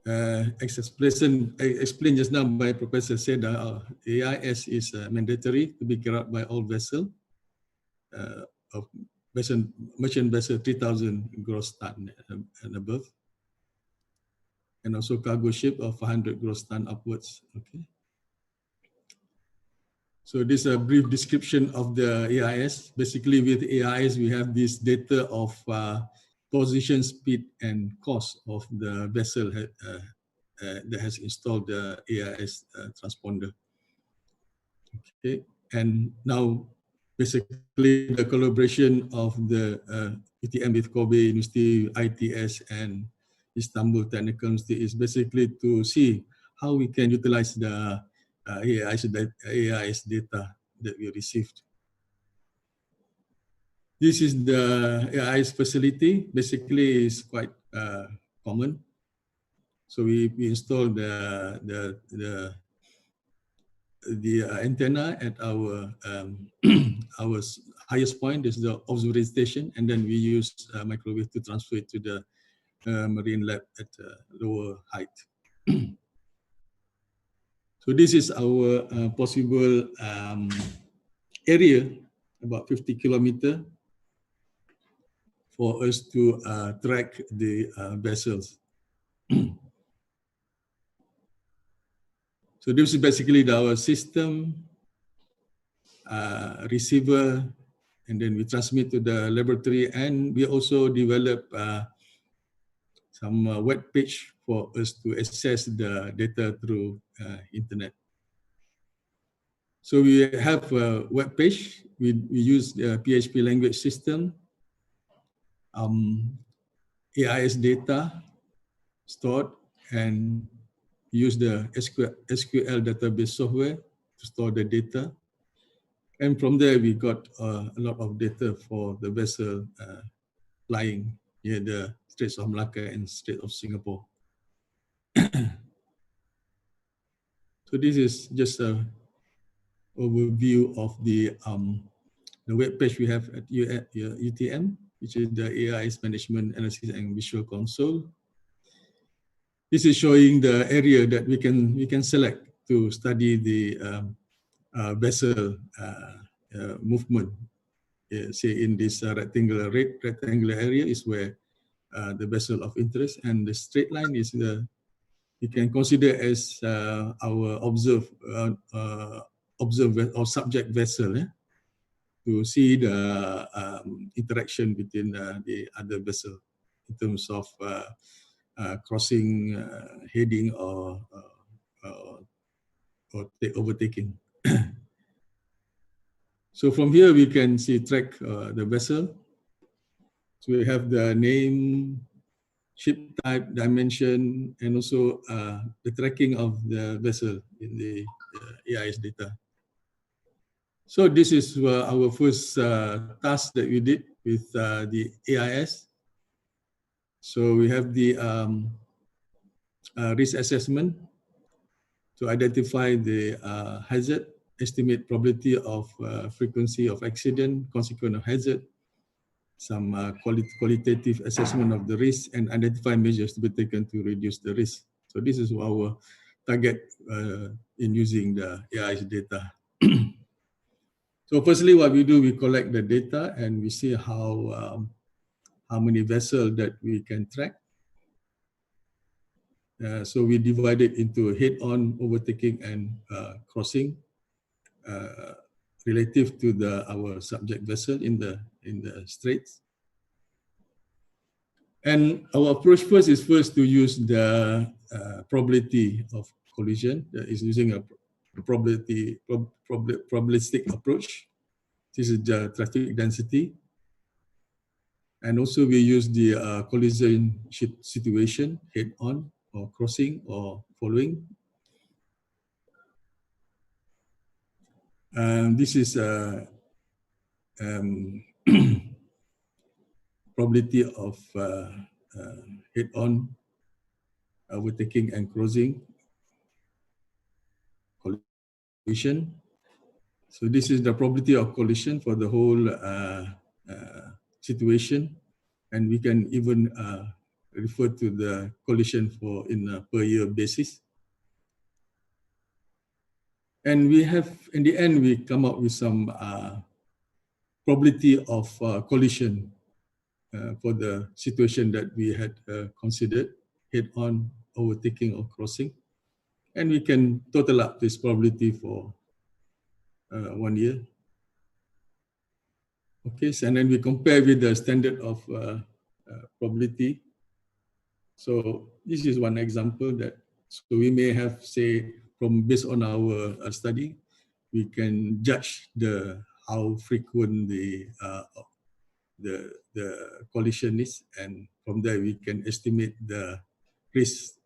As explained just now by Professor Seda, AIS is mandatory to be carried out by all vessels of merchant vessel 3,000 gross ton and above, and also cargo ship of 100 gross ton upwards. Okay. So this is a brief description of the AIS. Basically, with AIS, we have this data of position, speed, and cost of the vessel that has installed the AIS transponder. Okay, and now basically the collaboration of the UTM with Kobe University, ITS, and Istanbul Technical University is basically to see how we can utilize the AIS data that we received. This is the AIS facility. Basically, is quite common. So we installed the antenna at our our highest point is the observation station, and then we use microwave to transfer it to the marine lab at lower height. So this is our possible area, about 50 kilometers, for us to track the vessels. So this is basically our system, receiver, and then we transmit to the laboratory, and we also develop some web page for us to access the data through internet. So we have a web page. We use the PHP language system, AIS data stored, and use the SQL database software to store the data. And from there, we got a lot of data for the vessel flying near the Straits of Malacca and Strait of Singapore. So this is just a overview of the web page we have at UTM, which is the AIS Management Analysis and Visual Console. This is showing the area that we can select to study the vessel movement. Say in this rectangular area is where the vessel of interest, and the straight line is you can consider as our observe or subject vessel, to see the interaction between the other vessel in terms of crossing, heading, or overtaking. So from here we can track the vessel. So we have the name, ship type, dimension, and also the tracking of the vessel in the AIS data. So this is our first task that we did with the AIS. So we have the risk assessment to identify the hazard, estimate probability of frequency of accident, consequence of hazard, some qualitative assessment of the risk, and identify measures to be taken to reduce the risk. So this is our target in using the AIS data. So firstly, what we do, we collect the data and we see how many vessels that we can track. So we divide it into head-on, overtaking, and crossing, relative to our subject vessel in the straits. And our approach is first to use the probability of collision. That is using a probabilistic approach. This is the traffic density. And also we use the collision situation, head-on, or crossing, or following. This is probability of head-on overtaking and crossing collision. So this is the probability of collision for the whole situation, and we can even refer to the collision for in a per year basis. And we have, in the end, we come up with some probability of collision for the situation that we had considered, head-on, overtaking or crossing. And we can total up this probability for 1 year. Okay, so and then we compare with the standard of probability. So this is one example that, so we may have, say, from based on our study, we can judge how frequent the collision is, and from there we can estimate the risk.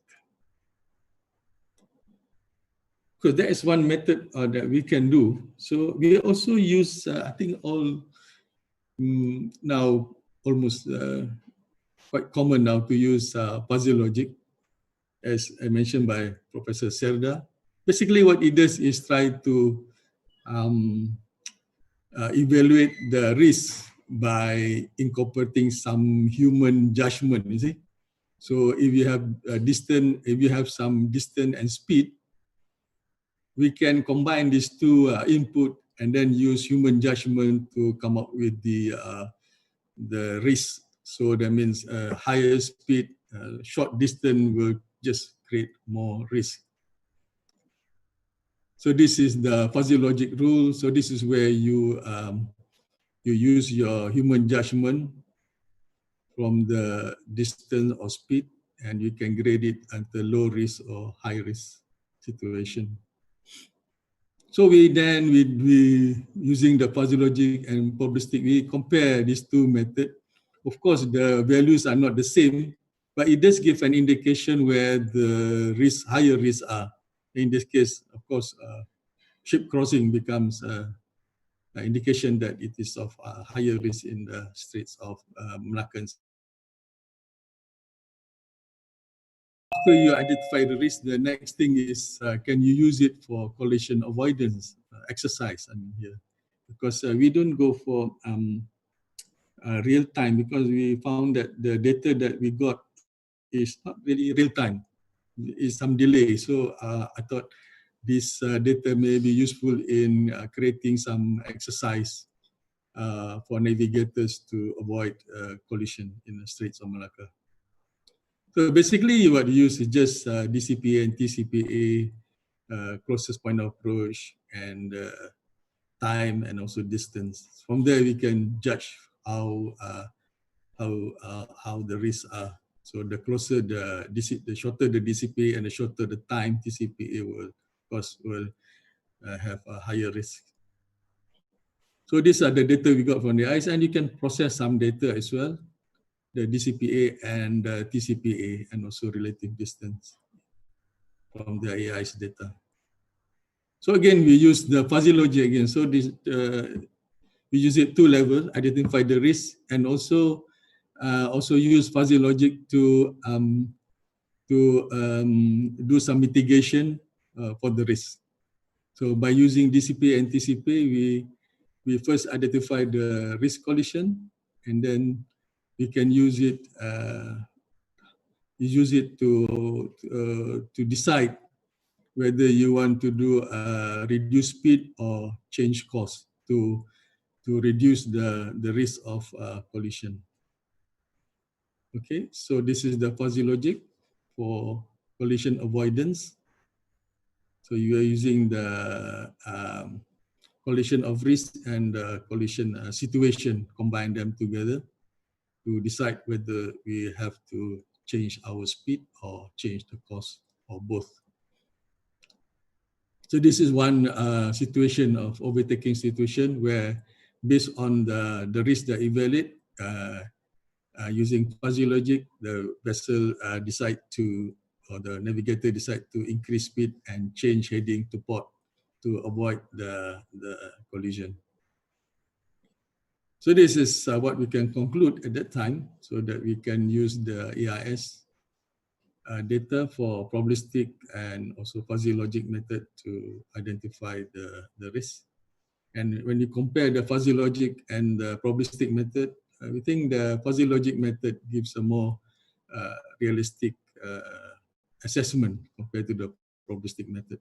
Because that is one method that we can do. So we also use, I think all now almost quite common now to use fuzzy logic, as I mentioned by Professor Serda. Basically what it does is try to evaluate the risk by incorporating some human judgment, you see. So if you have some distance and speed, we can combine these two input and then use human judgment to come up with the risk. So that means higher speed, short distance will just create more risk. So this is the fuzzy logic rule. So this is where you use your human judgment from the distance or speed, and you can grade it at the low risk or high risk situation. So we using the fuzzy logic and probabilistic, we compare these two methods. Of course, the values are not the same, but it does give an indication where the higher risks are. In this case, of course, ship crossing becomes an indication that it is of higher risk in the Straits of Malacca. After you identify the risk, the next thing is, can you use it for collision avoidance exercise? I mean here, because we don't go for real time, because we found that the data that we got is not really real time. Is some delay. So I thought this data may be useful in creating some exercise for navigators to avoid collision in the Straits of Malacca. So basically what you use is just DCPA and TCPA, closest point of approach, and time, and also distance. From there we can judge how the risks are. So the closer the shorter the DCPA and the shorter the time, TCPA will have a higher risk. So these are the data we got from the ICE, and you can process some data as well, the DCPA and the TCPA, and also relative distance from the AI's data. So again, we use the fuzzy logic again. So this we use it 2 levels: identify the risk, and also use fuzzy logic to do some mitigation for the risk. So by using DCPA and TCPA, we first identify the risk collision, and then we can use it to decide whether you want to do reduce speed or change course to reduce the risk of collision. Okay, so this is the fuzzy logic for collision avoidance. So you are using the collision of risk and collision situation, combine them together to decide whether we have to change our speed or change the course, or both. So this is one situation of overtaking situation where, based on the risk that evaluate, using fuzzy logic, the vessel or the navigator decide to increase speed and change heading to port to avoid the collision. So this is what we can conclude at that time, so that we can use the AIS data for probabilistic and also fuzzy logic method to identify the risk. And when you compare the fuzzy logic and the probabilistic method, we think the fuzzy logic method gives a more realistic assessment compared to the probabilistic method.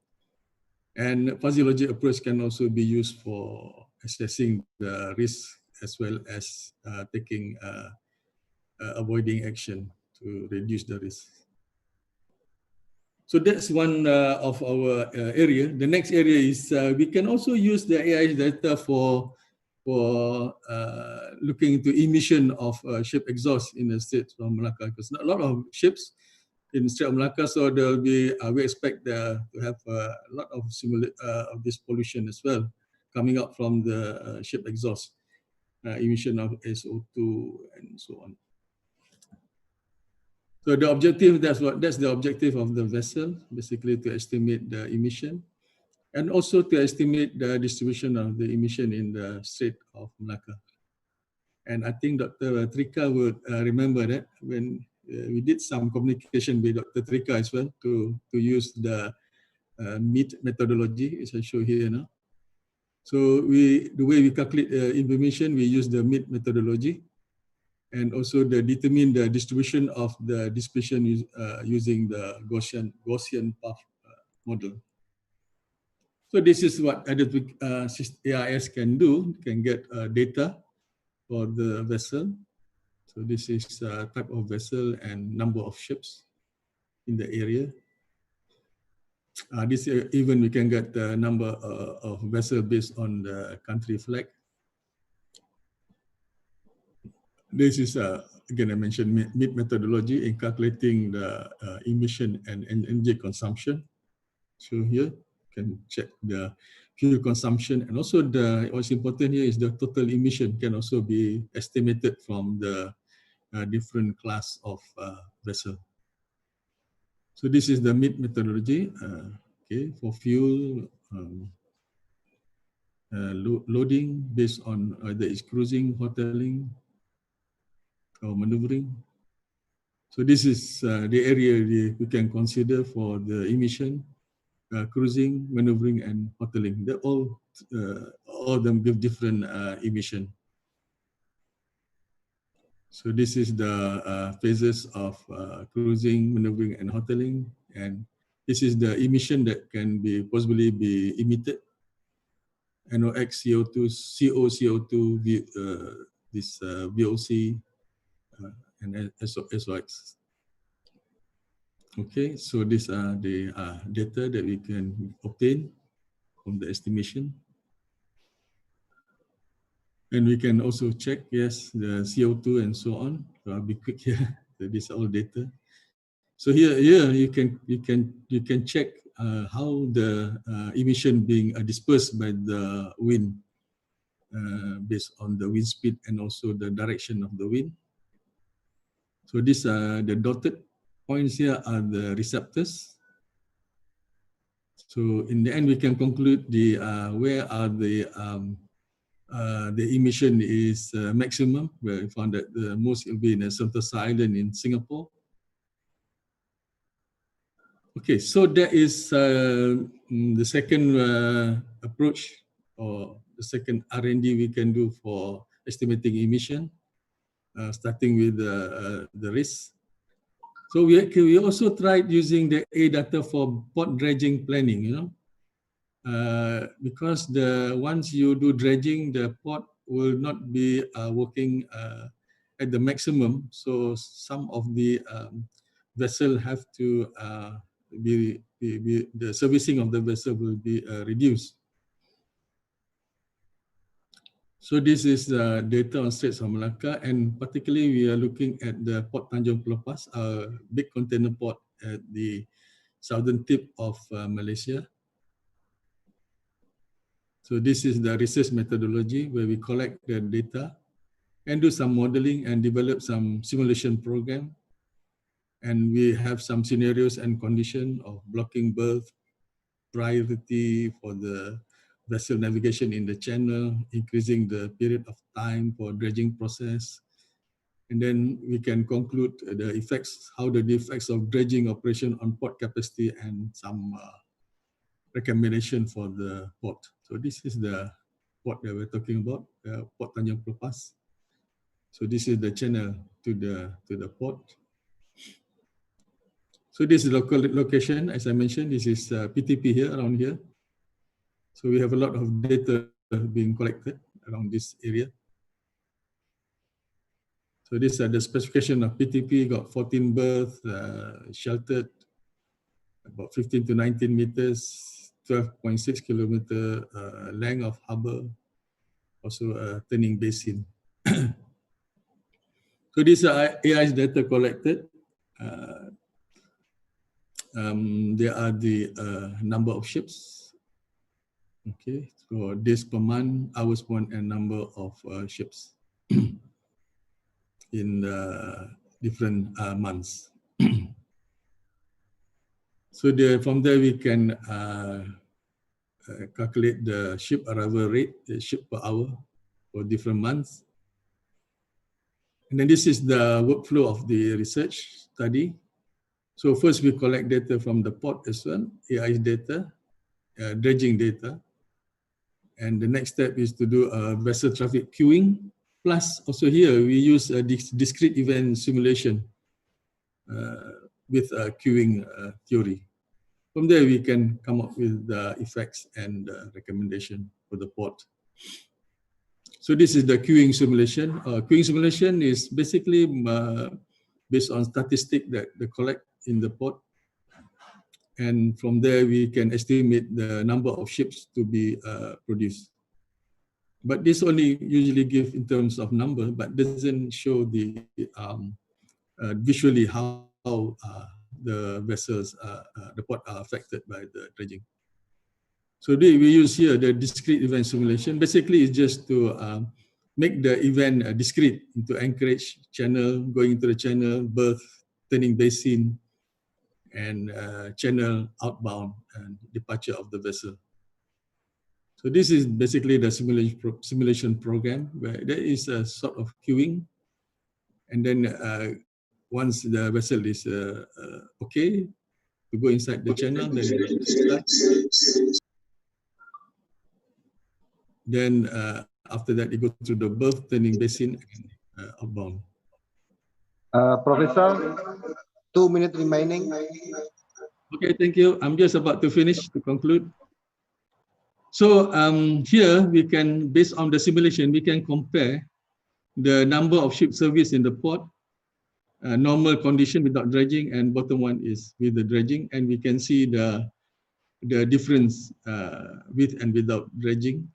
And fuzzy logic approach can also be used for assessing the risk as well as taking avoiding action to reduce the risk. So that's one of our area. The next area is we can also use the AI data for looking into emission of ship exhaust in the Strait of Malacca, because a lot of ships in the Strait of Malacca, so there will be we expect to have a lot of of this pollution as well coming up from the ship exhaust, emission of SO2 and so on. So the objective, that's the objective of the vessel, basically to estimate the emission and also to estimate the distribution of the emission in the Strait of Malacca. And I think Dr. Trika would remember that when we did some communication with Dr. Trika as well to use the MIT methodology, as I show here now. So the way we calculate information, we use the MIT methodology. And also determine the distribution of the dispersion using the Gaussian path model. So this is what AIS can do, can get data for the vessel. So this is type of vessel and number of ships in the area. This even we can get the number of vessel based on the country flag. This is again, I mentioned MIT methodology in calculating the emission and energy consumption. So here you can check the fuel consumption, and also what's important here is the total emission can also be estimated from the different class of vessel. So this is the MIT methodology. Okay, for fuel loading based on whether it's cruising, hoteling, or maneuvering. So this is the area we can consider for the emission, cruising, maneuvering, and hoteling. They're all of them give different emission. So this is the phases of cruising, maneuvering, and hoteling, and this is the emission that can possibly be emitted. NOx, CO2, CO2, this VOC, and SOx. Okay, so these are the data that we can obtain from the estimation. And we can also check, yes, the CO2 and so on. So I'll be quick here. So these are all data. So here you can check how the emission being dispersed by the wind based on the wind speed and also the direction of the wind. So these are the dotted points here are the receptors. So in the end, we can conclude where are the emission is maximum, where we found that the most will be in Sentosa Island in Singapore. Okay, so that is the second approach, or the second R&D we can do for estimating emission, starting with the risk. So we also tried using the A data for port dredging planning, because once you do dredging, the port will not be working at the maximum. So some of the vessel have to the servicing of the vessel will be reduced. So this is the data on Straits of Malacca, and particularly we are looking at the Port Tanjung Pelepas, a big container port at the southern tip of Malaysia. So this is the research methodology where we collect the data and do some modeling and develop some simulation program. And we have some scenarios and condition of blocking berth, priority for the vessel navigation in the channel, increasing the period of time for dredging process. And then we can conclude the effects, how the effects of dredging operation on port capacity and some recommendation for the port. So this is the port that we're talking about, Port Tanjung Pelepas. So this is the channel to the port. So this is local location, as I mentioned, this is PTP here, around here. So we have a lot of data being collected around this area. So these are the specification of PTP, got 14 berths, sheltered, about 15 to 19 meters, 12.6 kilometer length of harbor, also a turning basin. So these are AI's data collected. There are the number of ships. Okay, so days per month, hours per month, and number of ships in different months. So from there we can calculate the ship arrival rate, the ship per hour for different months. And then this is the workflow of the research study. So first we collect data from the port as well, AI data, dredging data. And the next step is to do a vessel traffic queuing. Plus also here we use a discrete event simulation with a queuing theory. From there we can come up with the effects and recommendation for the port. So this is the queuing simulation. Queuing simulation is basically based on statistics that they collect in the port. And from there we can estimate the number of ships to be produced. But this only usually give in terms of number, but doesn't show the visually how the vessels, the port are affected by the dredging. So we use here the discrete event simulation. Basically, it's just to make the event discrete into anchorage, channel, going into the channel, berth, turning basin, and channel outbound and departure of the vessel. So this is basically the simulation program where there is a sort of queuing, and then once the vessel is okay to go inside the channel, then it starts. Then after that, it goes to the berth, turning basin, and outbound. Professor, 2 minutes remaining. Okay, thank you. I'm just about to finish to conclude. So here we can, based on the simulation, we can compare the number of ship service in the port, normal condition without dredging, and bottom one is with the dredging, and we can see the difference with and without dredging.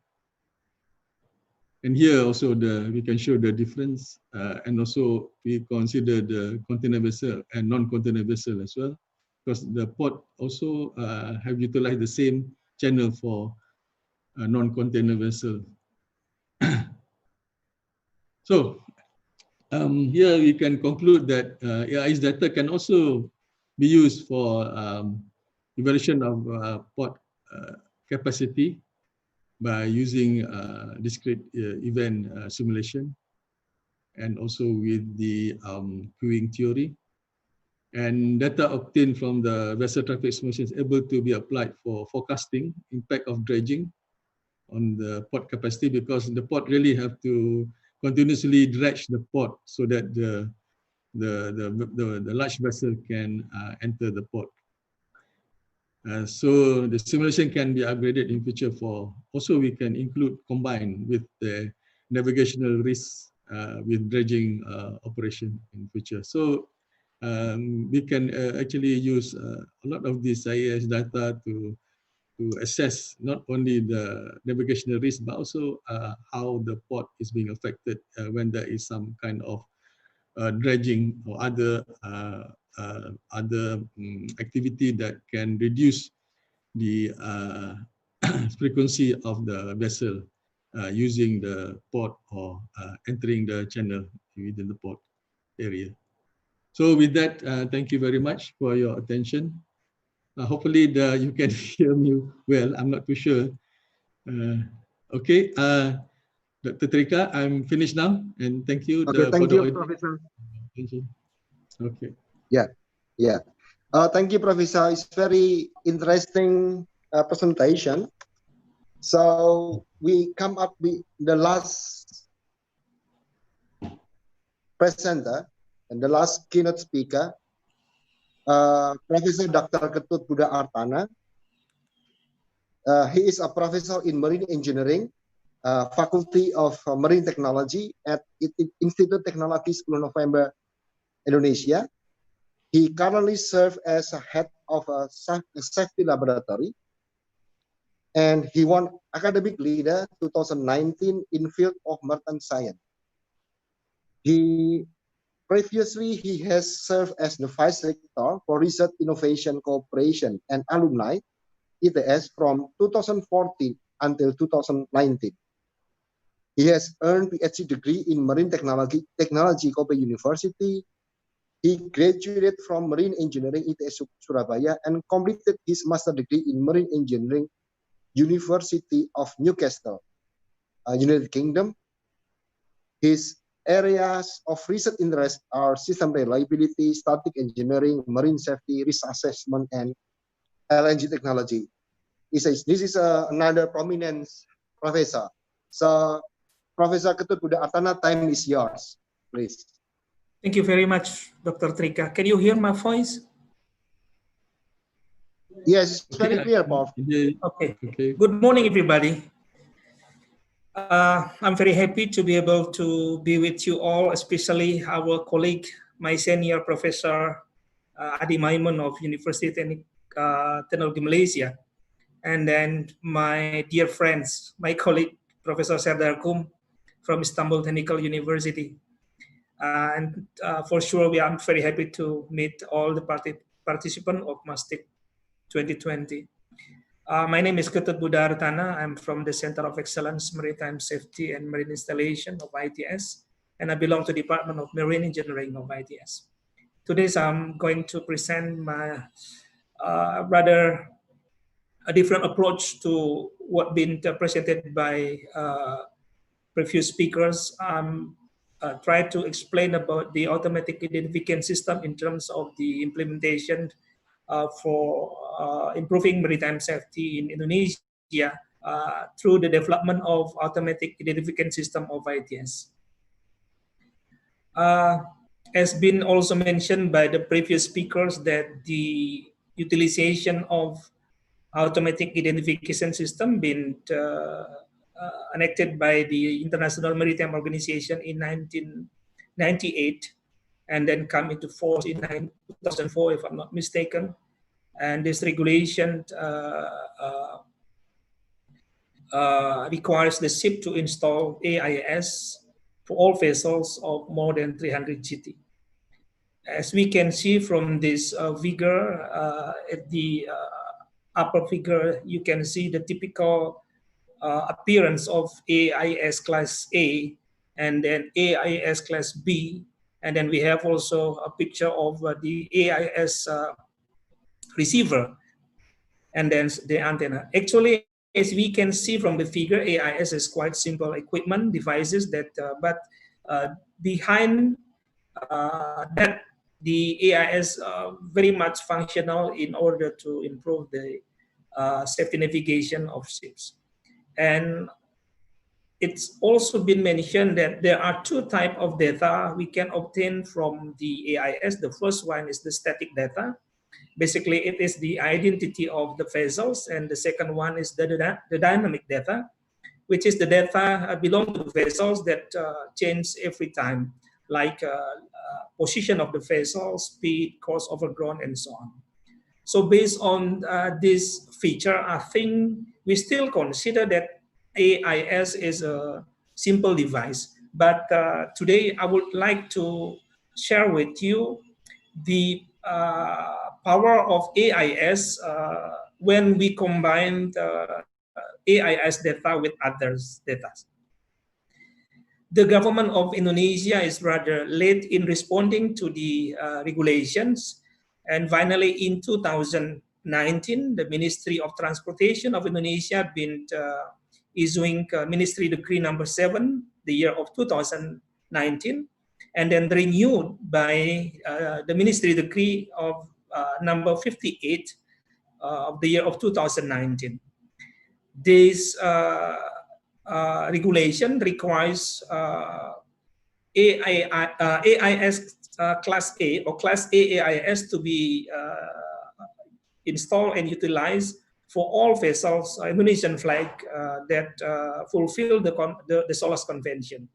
And here also we can show the difference, and also we consider the container vessel and non-container vessel as well, because the port also have utilized the same channel for non-container vessel. So here we can conclude that AI's data can also be used for evaluation of port capacity by using discrete event simulation, and also with the queuing theory. And data obtained from the vessel traffic simulation is able to be applied for forecasting impact of dredging on the port capacity, because the port really have to continuously dredge the port so that the large vessel can enter the port. So the simulation can be upgraded in future for, also we can include combine with the navigational risk with dredging operation in future. So we can actually use a lot of this IAS data to assess not only the navigational risk, but also how the port is being affected when there is some kind of dredging or other activity that can reduce the frequency of the vessel using the port or entering the channel within the port area. So with that, thank you very much for your attention. Hopefully you can hear me well. I'm not too sure. Okay, Dr. Trika, I'm finished now, and thank you Okay, for thank the you, audience. Professor. Attention. Okay. Yeah, yeah. Thank you, Professor. It's very interesting presentation. So we come up with the last presenter and the last keynote speaker, Professor Dr. Ketut Buddha Artana. He is a professor in marine engineering, Faculty of Marine Technology at Institut Teknologi Sepuluh Nopember, Indonesia. He currently serves as a head of a safety laboratory, and he won Academic Leader 2019 in field of maritime science. Previously, he has served as the Vice Rector for Research Innovation Cooperation and Alumni, ITS, from 2014 until 2019. He has earned PhD degree in Marine Technology Kobe University. He graduated from Marine Engineering ITS Surabaya and completed his master degree in Marine Engineering University of Newcastle, United Kingdom. His areas of research interest are system reliability, static engineering, marine safety, risk assessment, and LNG technology. This is another prominent professor. So, Professor Ketut Buddha Artana, time is yours, please. Thank you very much, Dr. Trika. Can you hear my voice? Yes, it's very clear, Prof. Okay. Good morning, everybody. I'm very happy to be able to be with you all, especially our colleague, my senior Professor Adi Maimun of University Teknik Teknologi Malaysia, and then my dear friends, my colleague, Professor Serdar Kum from Istanbul Technical University. And for sure, I'm very happy to meet all the participants of MASTIC 2020. My name is Ketut Buddha Artana. I'm from the Center of Excellence, Maritime Safety and Marine Installation of ITS, and I belong to the Department of Marine Engineering of ITS. Today, I'm going to present my rather a different approach to what been presented by previous speakers. Try to explain about the automatic identification system in terms of the implementation for improving maritime safety in Indonesia through the development of automatic identification system of ITS. Has been also mentioned by the previous speakers that the utilization of automatic identification system been enacted by the International Maritime Organization in 1998 and then come into force in 2004, if I'm not mistaken. And this regulation requires the ship to install AIS for all vessels of more than 300 GT. As we can see from this figure, at the upper figure, you can see the typical appearance of AIS class A and then AIS class B. And then we have also a picture of the AIS receiver and then the antenna. Actually, as we can see from the figure, AIS is quite simple equipment devices that, but behind that, the AIS very much functional in order to improve the safety navigation of ships. And it's also been mentioned that there are two types of data we can obtain from the AIS. The first one is the static data. Basically, it is the identity of the vessels, and the second one is the dynamic data, which is the data belong to vessels that change every time, like position of the vessel, speed, course overgrown, and so on. So based on this feature, I think we still consider that AIS is a simple device. But today, I would like to share with you the power of AIS when we combine the AIS data with others data. The government of Indonesia is rather late in responding to the regulations. And finally, in 2019, the Ministry of Transportation of Indonesia been issuing Ministry Decree number 7, the year of 2019, and then renewed by the Ministry Decree of number 58 of the year of 2019. This regulation requires AIS Class A or Class A AIS to be installed and utilized for all vessels, Indonesian flag, that fulfill the SOLAS Convention.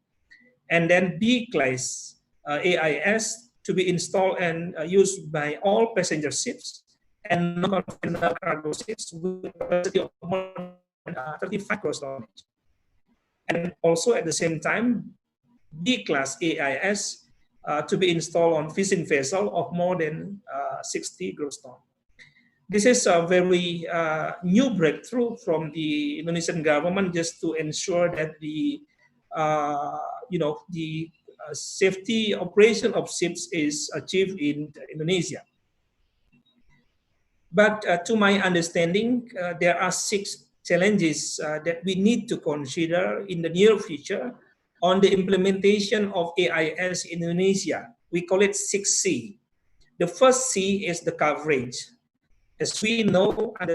And then B Class AIS to be installed and used by all passenger ships and non-conventional cargo ships with a capacity of more than 35 gross tonnage. And also at the same time, B Class AIS to be installed on fishing vessel of more than 60 gross ton. This is a very new breakthrough from the Indonesian government, just to ensure that the safety operation of ships is achieved in Indonesia. But to my understanding, there are 6 challenges that we need to consider in the near future on the implementation of AIS in Indonesia. We call it 6C. The first C is the coverage. As we know and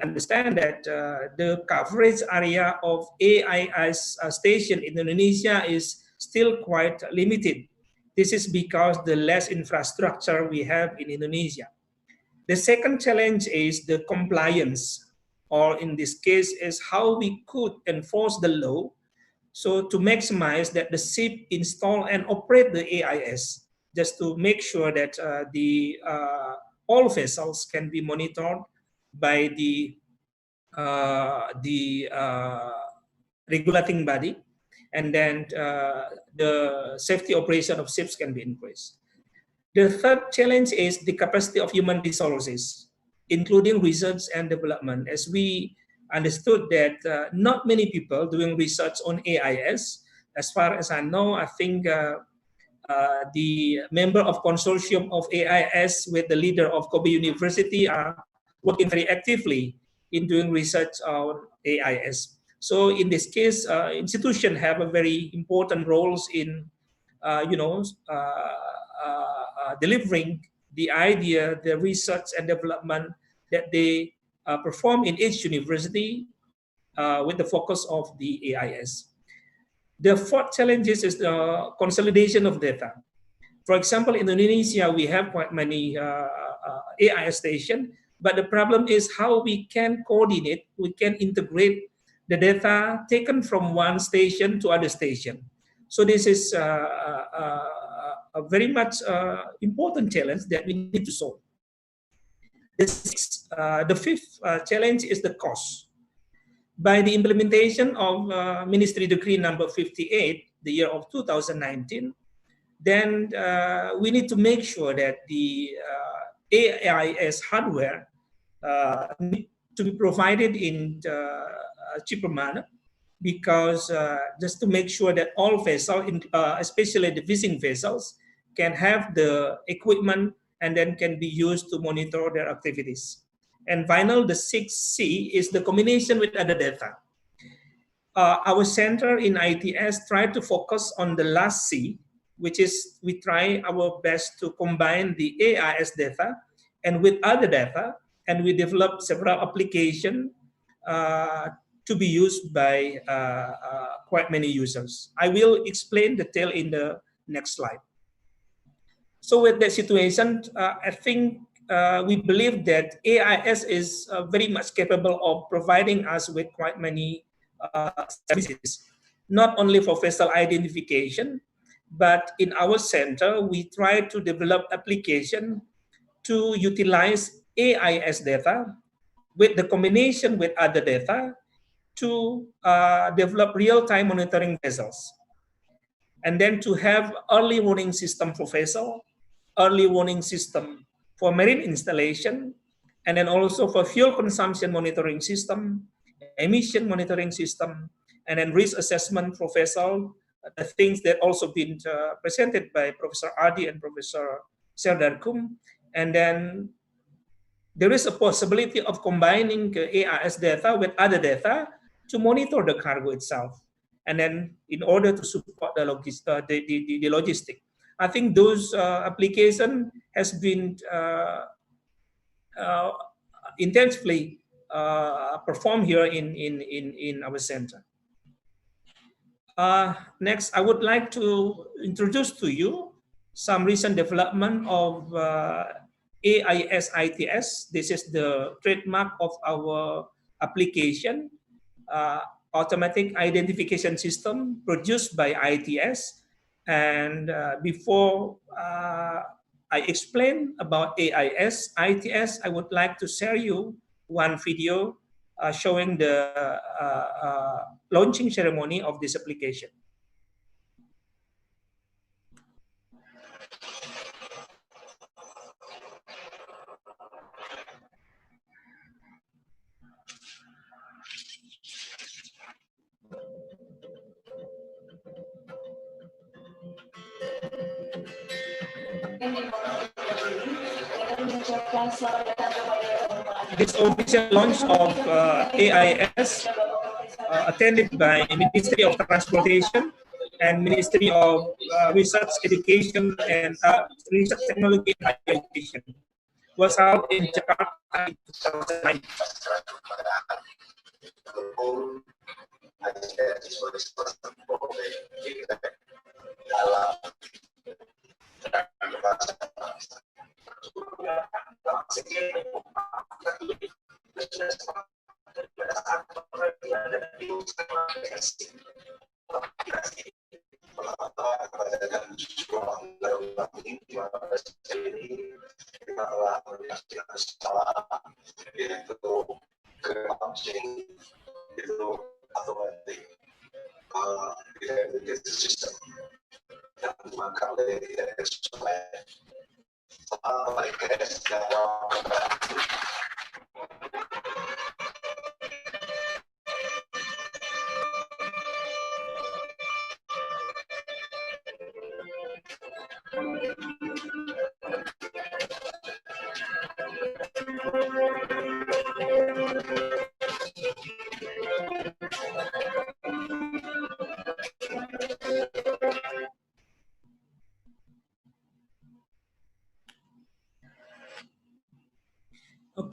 understand that the coverage area of AIS station in Indonesia is still quite limited. This is because the less infrastructure we have in Indonesia. The second challenge is the compliance, or in this case is how we could enforce the law so to maximize that the ship install and operate the AIS, just to make sure that all vessels can be monitored by the regulating body, and then the safety operation of ships can be increased. The third challenge is the capacity of human resources, including research and development. As we understood that not many people doing research on AIS. As far as I know, I think the member of consortium of AIS with the leader of Kobe University are working very actively in doing research on AIS. So in this case, institutions have a very important roles in, delivering the idea, the research and development that they perform in each university with the focus of the AIS. The fourth challenge is the consolidation of data. For example, in Indonesia, we have quite many AIS stations, but the problem is how we can coordinate, we can integrate the data taken from one station to other station. So this is a very much important challenge that we need to solve. The fifth challenge is the cost. By the implementation of Ministry Decree number 58, the year of 2019, then we need to make sure that the AIS hardware need to be provided in a cheaper manner, because just to make sure that all vessels, especially the fishing vessels, can have the equipment and then can be used to monitor their activities. And final, the 6C is the combination with other data. Our center in ITS tried to focus on the last C, which is we try our best to combine the AIS data and with other data, and we developed several applications to be used by quite many users. I will explain detail in the next slide. So with that situation, I think we believe that AIS is very much capable of providing us with quite many services, not only for vessel identification, but in our center, we try to develop application to utilize AIS data with the combination with other data to develop real-time monitoring vessels. And then to have early warning system for vessel, early warning system for marine installation, and then also for fuel consumption monitoring system, emission monitoring system, and then risk assessment for vessel, the things that also been presented by Professor Adi and Professor Serdarkum. And then there is a possibility of combining AIS data with other data to monitor the cargo itself, and then in order to support the logistic. I think those application has been intensively performed here in our center. Next, I would like to introduce to you some recent development of AIS ITS. This is the trademark of our application, automatic identification system produced by ITS. And before I explain about AIS ITS, I would like to share you one video showing the launching ceremony of this application. This official launch of AIS attended by Ministry of Transportation and Ministry of Research, Education, and Research, Technology, and Higher Education was held in Jakarta in 2009.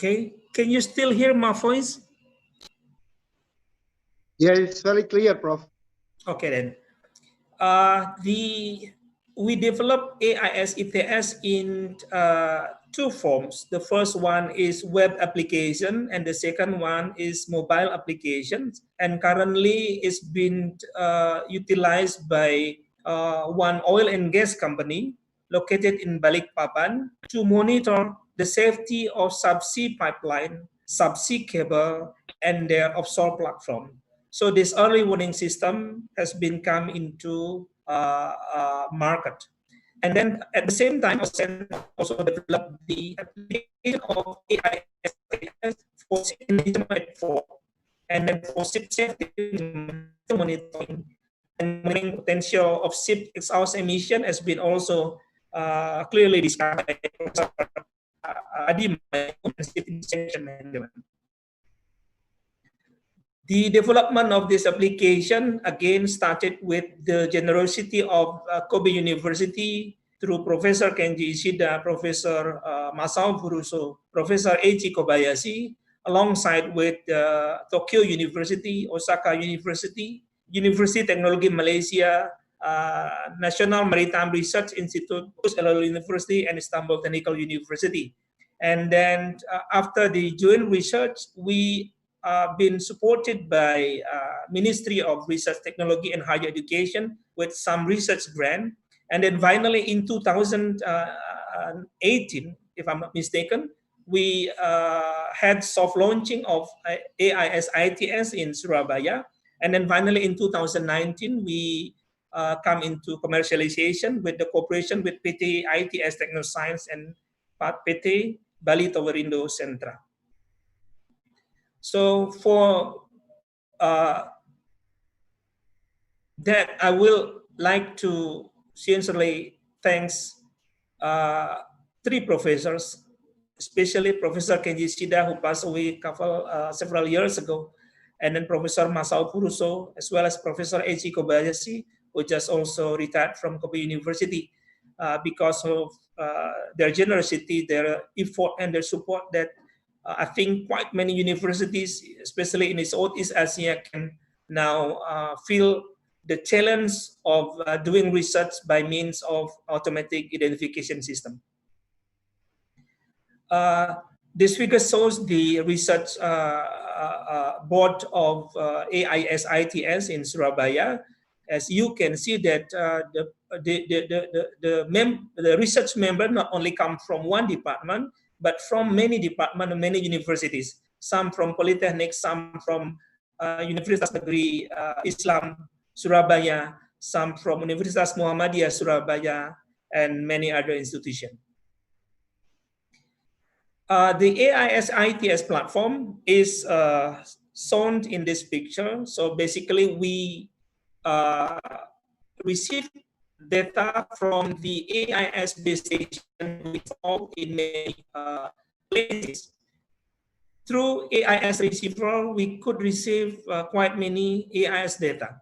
Okay, can you still hear my voice? Yeah, it's very clear, Prof. Okay then. We developed AIS ITS in two forms. The first one is web application, and the second one is mobile applications. And currently, it's been utilized by one oil and gas company located in Balikpapan to monitor the safety of subsea pipeline, subsea cable, and their offshore platform. So this early warning system has been come into market. And then at the same time, also developed the application of AIS for ship management and then for ship safety monitoring and monitoring potential of ship exhaust emission has been also clearly discussed by Professor Adi management. The development of this application again started with the generosity of Kobe University through Professor Kenji Ishida, Professor Masao Furuso, Professor Eiichi Kobayashi, alongside with Tokyo University, Osaka University, University Teknologi Malaysia, National Maritime Research Institute, University, and Istanbul Technical University. And then after the joint research, we been supported by Ministry of Research, Technology, and Higher Education with some research grant. And then finally in 2018, if I'm not mistaken, we had soft launching of AIS ITS in Surabaya. And then finally in 2019, we come into commercialization with the cooperation with PT ITS Technoscience and PT Bali Towerindo Sentra. So for that, I will like to sincerely thanks three professors, especially Professor Kenji Shida, who passed away several years ago, and then Professor Masao Furuso, as well as Professor Eiichi Kobayashi, who just also retired from Kobe University, because of their generosity, their effort, and their support that I think quite many universities, especially in Southeast Asia, can now feel the challenge of doing research by means of automatic identification system. This figure shows the research board of AIS-ITS in Surabaya. As you can see that the research member not only come from one department, but from many departments and many universities. Some from Polytechnic, some from Universitas Negeri Islam Surabaya, some from Universitas Muhammadiyah Surabaya, and many other institutions. The AIS-ITS platform is shown in this picture. So basically, we receive data from the AIS base station in many places. Through AIS receiver, we could receive quite many AIS data.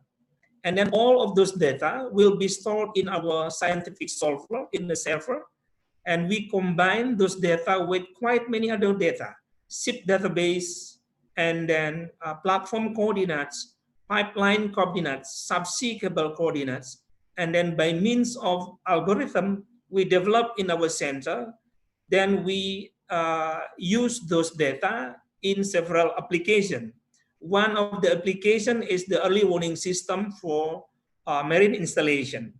And then all of those data will be stored in our scientific solver in the server. And we combine those data with quite many other data, SIP database, and then platform coordinates, pipeline coordinates, subsea cable coordinates. And then by means of algorithm we develop in our center, then we use those data in several applications. One of the application is the early warning system for marine installation.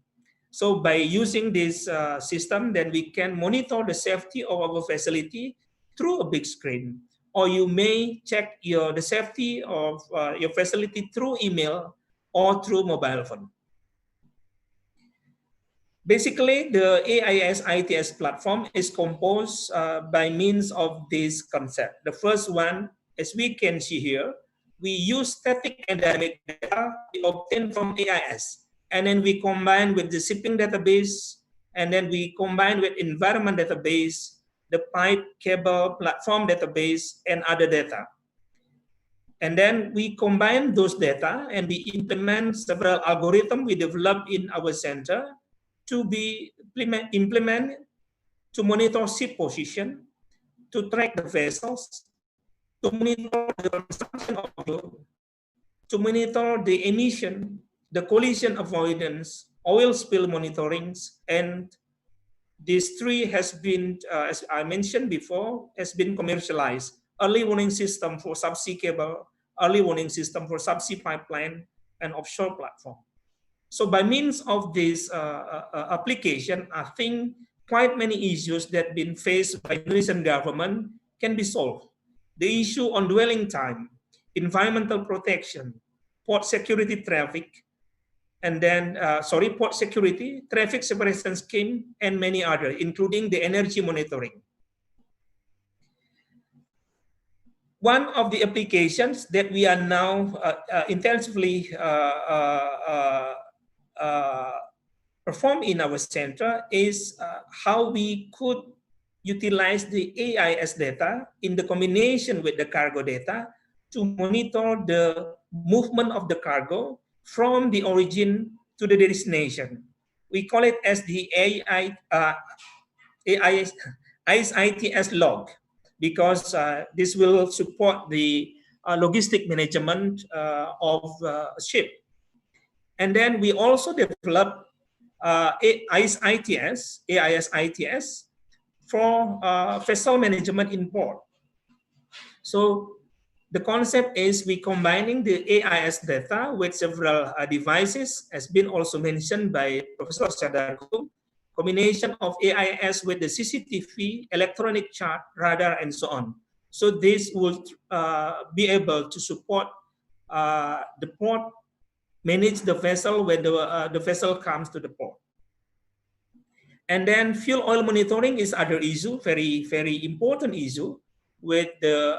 So by using this system, then we can monitor the safety of our facility through a big screen. Or you may check the safety of your facility through email or through mobile phone. Basically, the AIS-ITS platform is composed by means of this concept. The first one, as we can see here, we use static and dynamic data we obtain from AIS. And then we combine with the shipping database, and then we combine with environment database, the pipe, cable, platform database, and other data. And then we combine those data and we implement several algorithms we developed in our center to be implemented to monitor ship position, to track the vessels, to monitor the consumption of fuel, to monitor the emission, the collision avoidance, oil spill monitorings, and these three has been, as I mentioned before, has been commercialized. Early warning system for subsea cable, early warning system for subsea pipeline, and offshore platform. So by means of this application, I think quite many issues that have been faced by Indonesian government can be solved. The issue on dwelling time, environmental protection, port security traffic, and then, port security, traffic separation scheme, and many others, including the energy monitoring. One of the applications that we are now intensively perform in our center is how we could utilize the AIS data in the combination with the cargo data to monitor the movement of the cargo from the origin to the destination. We call it as the AIS-ITS log, because this will support the logistic management of a ship. And then we also develop AIS-ITS for vessel management in port. So the concept is we combining the AIS data with several devices, has been also mentioned by Professor Sadarko, combination of AIS with the CCTV, electronic chart, radar, and so on. So this will be able to support the port, manage the vessel when the vessel comes to the port. And then fuel oil monitoring is other issue, very, very important issue, with the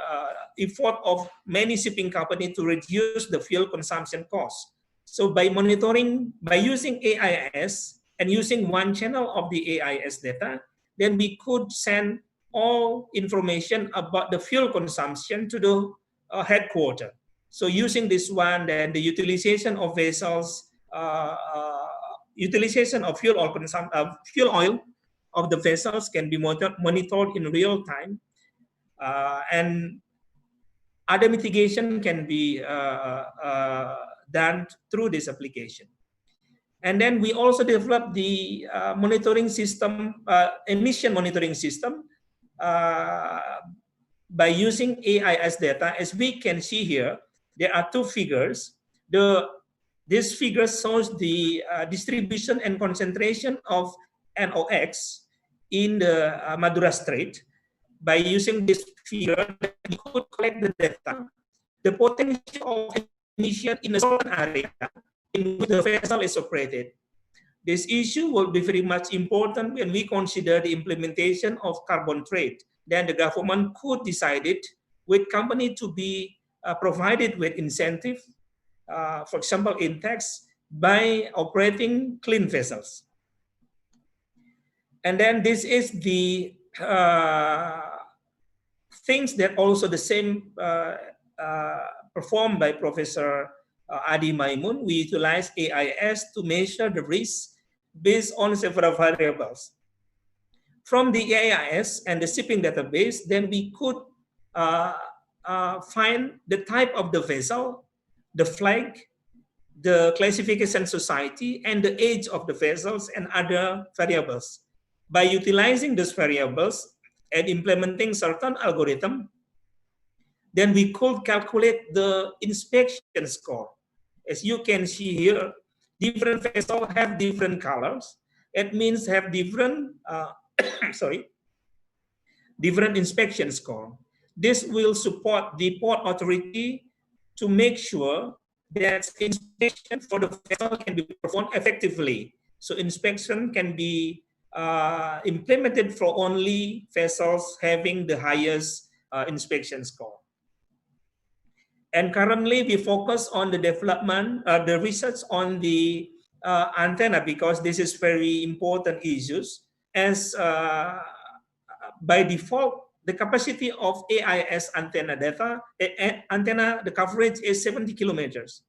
effort of many shipping companies to reduce the fuel consumption cost. So by monitoring, by using AIS and using one channel of the AIS data, then we could send all information about the fuel consumption to the headquarters. So using this one, then the utilization of vessels, utilization of fuel oil of the vessels can be monitored in real time, and other mitigation can be done through this application. And then we also developed the monitoring system, emission monitoring system, by using AIS data. As we can see here, there are two figures. This figure shows the distribution and concentration of NOx in the Madura Strait. By using this figure, we could collect the data, the potential of emission in a certain area in which the vessel is operated. This issue will be very much important when we consider the implementation of carbon trade. Then the government could decide it with company to be provided with incentive, for example, in tax, by operating clean vessels. And then this is the things that also the same performed by Professor Adi Maimun. We utilize AIS to measure the risk based on several variables. From the AIS and the shipping database, then we could find the type of the vessel, the flag, the classification society, and the age of the vessels and other variables. By utilizing these variables and implementing certain algorithm, then we could calculate the inspection score. As you can see here, different vessels have different colors. It means have different, different inspection score. This will support the port authority to make sure that inspection for the vessel can be performed effectively. So inspection can be implemented for only vessels having the highest inspection score. And currently we focus on the development, the research on the antenna, because this is very important issues. As by default, the capacity of AIS antenna data, the coverage is 70 kilometers.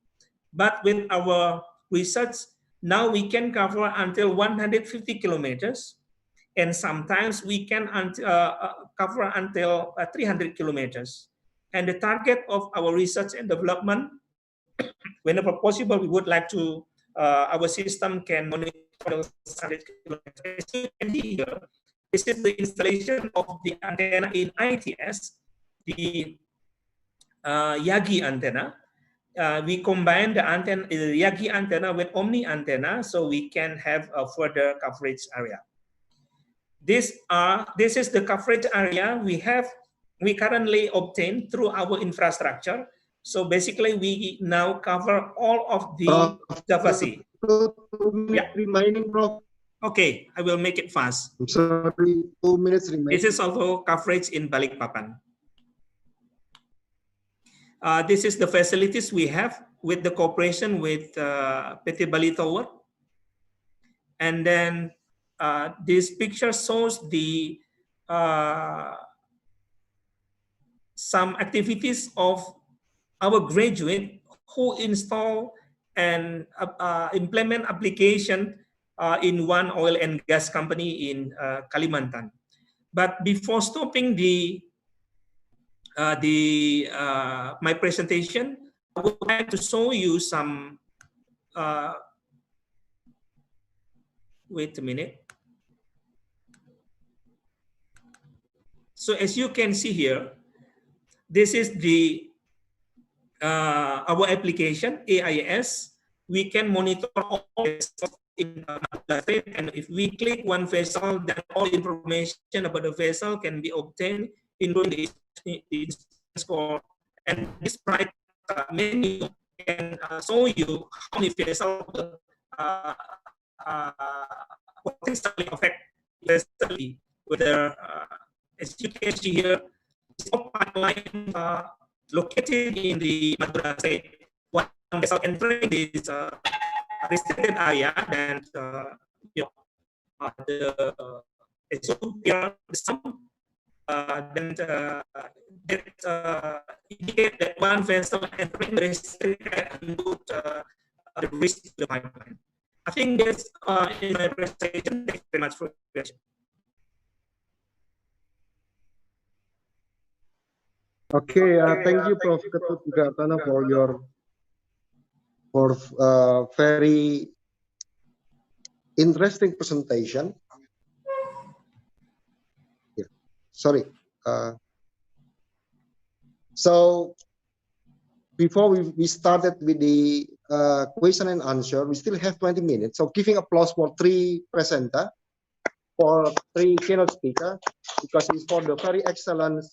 But with our research, now we can cover until 150 kilometers. And sometimes we can cover until 300 kilometers. And the target of our research and development, whenever possible, we would like to, our system can monitor 100 kilometers. As you can see here, this is the installation of the antenna in ITS, the Yagi antenna. We combine the antenna, the Yagi antenna with Omni antenna, so we can have a further coverage area. This is the coverage area we currently obtain through our infrastructure. So basically, we now cover all of the Java Sea. Yeah. Remaining, Prof. Okay, I will make it fast. I'm sorry, 2 minutes remaining. This is also coverage in Balikpapan. This is the facilities we have with the cooperation with PT Bali Tower. And then this picture shows the some activities of our graduate who install and implement application in one oil and gas company in Kalimantan. But before stopping my presentation, I would like to show you some. Wait a minute. So as you can see here, this is the our application AIS. We can monitor all vessels in the state, and if we click one vessel, then all information about the vessel can be obtained, including the score. And this bright menu can show you how many vessels potentially affect vessel, whether as you can see here, this pipeline located in the Madura State. One vessel entering this restricted area, and you know, some then that indicate that one vessel entering the registry can unload the risk to the pipeline. I think that's in my presentation. Thank you very much for your attention. Okay, thank you, Prof. Ketut Wigatana, for your very interesting presentation. Yeah, sorry. So before we started with the question and answer, we still have 20 minutes. So giving applause for three presenter, for three keynote speaker, because it's for the very excellent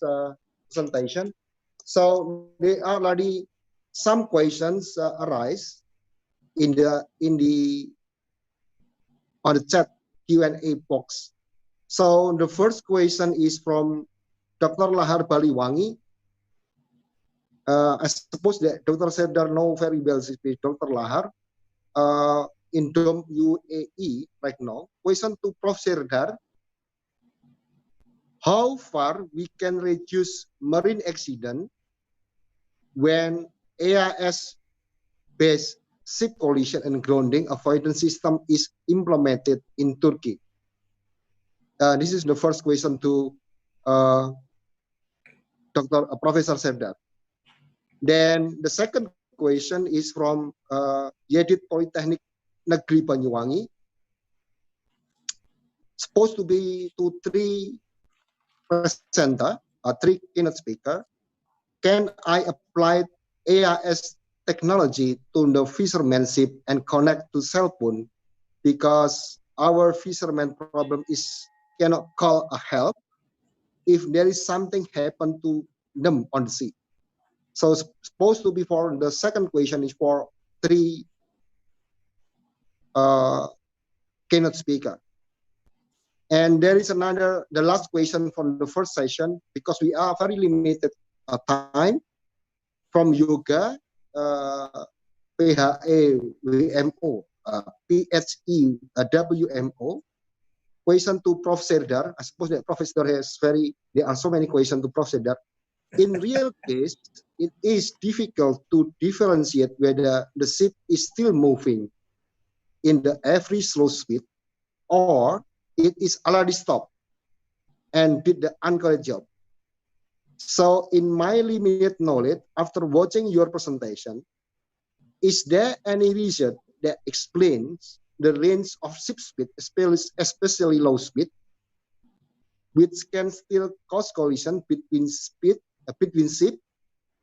presentation. So there are already some questions arise in the on the chat Q&A box. So the first question is from Dr. Lahar Baliwangi. I suppose that Dr. Serdar know very well this Dr. Lahar. In Dom UAE right now. Question to Prof. Serdar. How far we can reduce marine accident when AIS-based ship collision and grounding avoidance system is implemented in Turkey? This is the first question to Professor Serdar. Then the second question is from Yedit Politeknik Negeri Banyuwangi. Supposed to be to three presenter, three keynote speaker. Can I apply AIS technology to the fishermanship and connect to cell phone? Because our fisherman problem is cannot call a help if there is something happen to them on the sea. So supposed to be for the second question is for three keynote speaker. And there is another, the last question from the first session, because we are very limited time, from Yoga, PHE WMO, PHE WMO. Question to Prof. Serdar. I suppose that Prof. Serdar there are so many questions to Prof. Serdar. In real case, it is difficult to differentiate whether the ship is still moving in the every slow speed or it is already stopped and did the uncorrect job. So in my limited knowledge, after watching your presentation, is there any reason that explains the range of ship speed, especially low speed, which can still cause collision between ship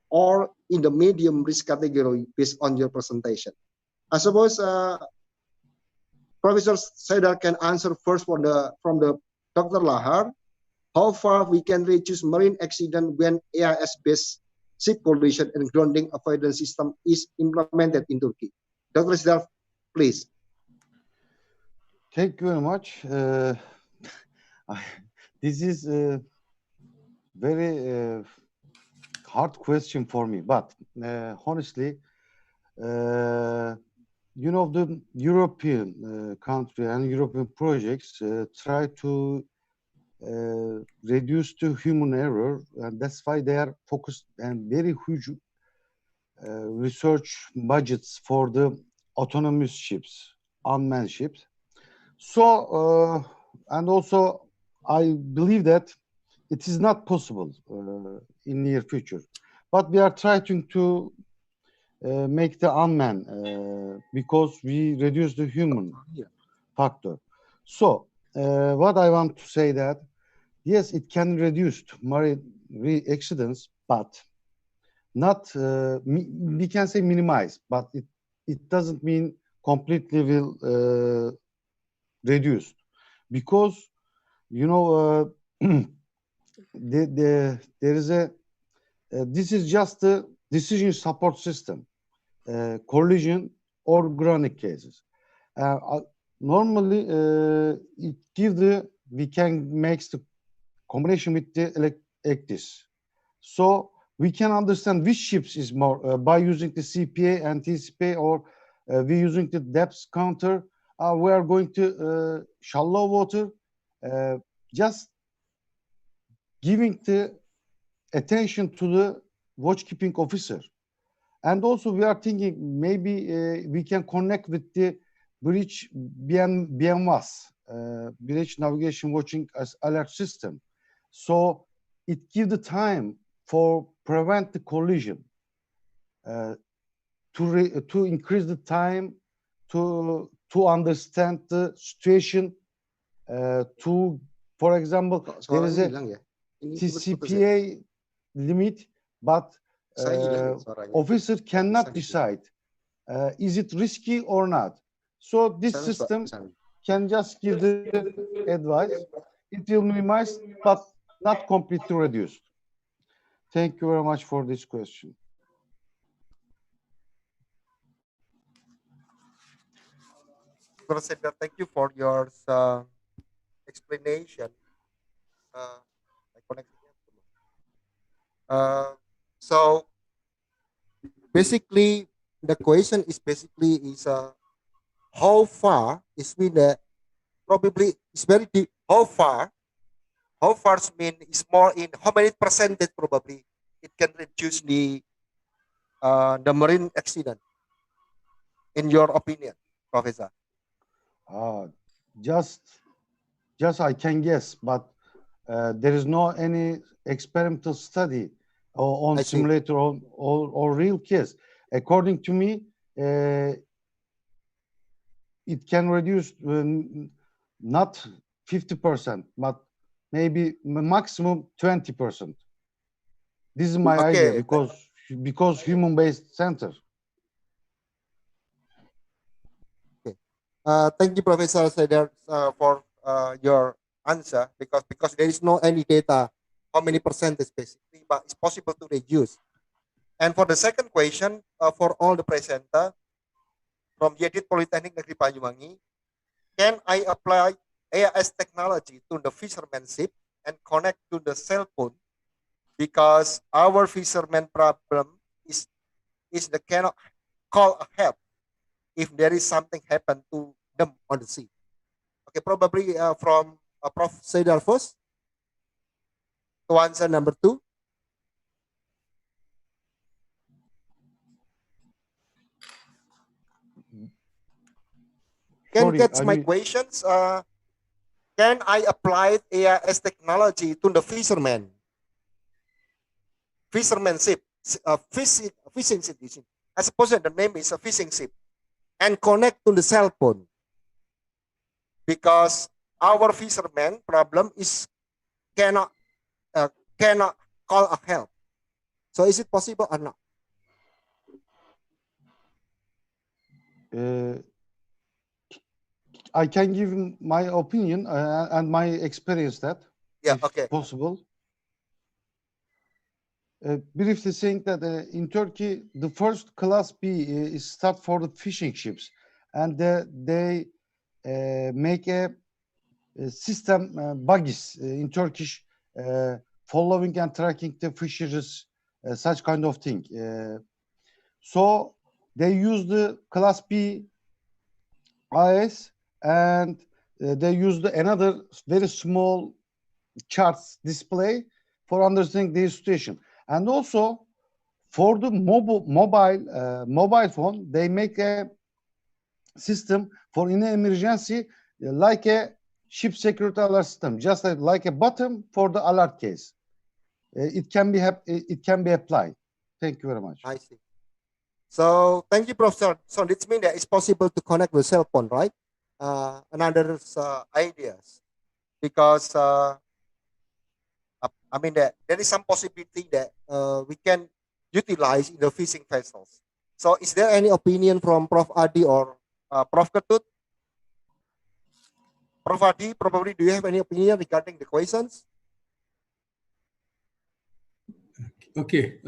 or in the medium risk category based on your presentation? I suppose Professor Serdar can answer first from the Dr. Lahar. How far we can reduce marine accident when AIS-based ship collision and grounding avoidance system is implemented in Turkey? Dr. Serdar, please. Thank you very much. This is a very hard question for me, but honestly, you know, the European country and European projects try to reduce the human error, and that's why they are focused and very huge research budgets for the autonomous ships, unmanned ships. So, and also I believe that it is not possible in near future, but we are trying to make the unmanned because we reduce the human factor. So what I want to say that, yes, it can reduce marine accidents, but not, we can say minimize, but it doesn't mean completely will reduce. Because, you know, there is a, this is just a decision support system, collision or grounding cases. Normally, it gives we can make the combination with the ECDIS. So we can understand which ships is more by using the CPA and TCPA, or we using the depth counter. We are going to shallow water. Just giving the attention to the watchkeeping officer. And also we are thinking maybe we can connect with the bridge BMWAS, bridge navigation watching as alert system. So it gives the time for prevent the collision, to increase the time to understand the situation, to, for example, there is a CPA limit, but officer cannot decide is it risky or not. So this system can just give the advice. It will minimize, but not completely reduced. Thank you very much for this question. Thank you for your explanation. So basically, the question is how far is mean that probably it's very deep. How far mean is more in how many percentage probably it can reduce the marine accident, in your opinion, Professor? Just I can guess, but there is no any experimental study on simulator or real case. According to me, it can reduce not 50%, but maybe maximum 20%. This is my idea because human-based center. Okay. Thank you, Professor Seder, for your answer, because there is no any data how many percentage basically, but it's possible to reduce. And for the second question, for all the presenter from Yedit Politeknik Negeri Banyuwangi, can I apply AIS technology to the fisherman ship and connect to the cell phone? Because our fisherman problem is they cannot call a help if there is something happen to them on the sea. Okay, probably from Prof. Saidar first to answer number 2. Can get my questions? Can I apply AIS technology to the fisherman ship, fishing ship? I suppose that the name is a fishing ship, and connect to the cell phone, because our fisherman problem is cannot call a help. So is it possible or not? I can give my opinion and my experience that if possible. Briefly saying that in Turkey, the first class B is start for the fishing ships, and they make a system buggies in Turkish, following and tracking the fisheries, such kind of thing. So they use the class B IS, and they use another very small charts display for understanding the situation. And also for the mobile phone, they make a system for in an emergency, like a ship security alert system, just like a button for the alert case. It can be applied. Thank you very much. I see. So thank you, Professor. So it means that it's possible to connect with cell phone, right? Another ideas, because I mean that there is some possibility that we can utilize in the fishing vessels. So is there any opinion from Prof. Adi or Prof. Ketut? Prof. Adi, probably do you have any opinion regarding the questions? Okay.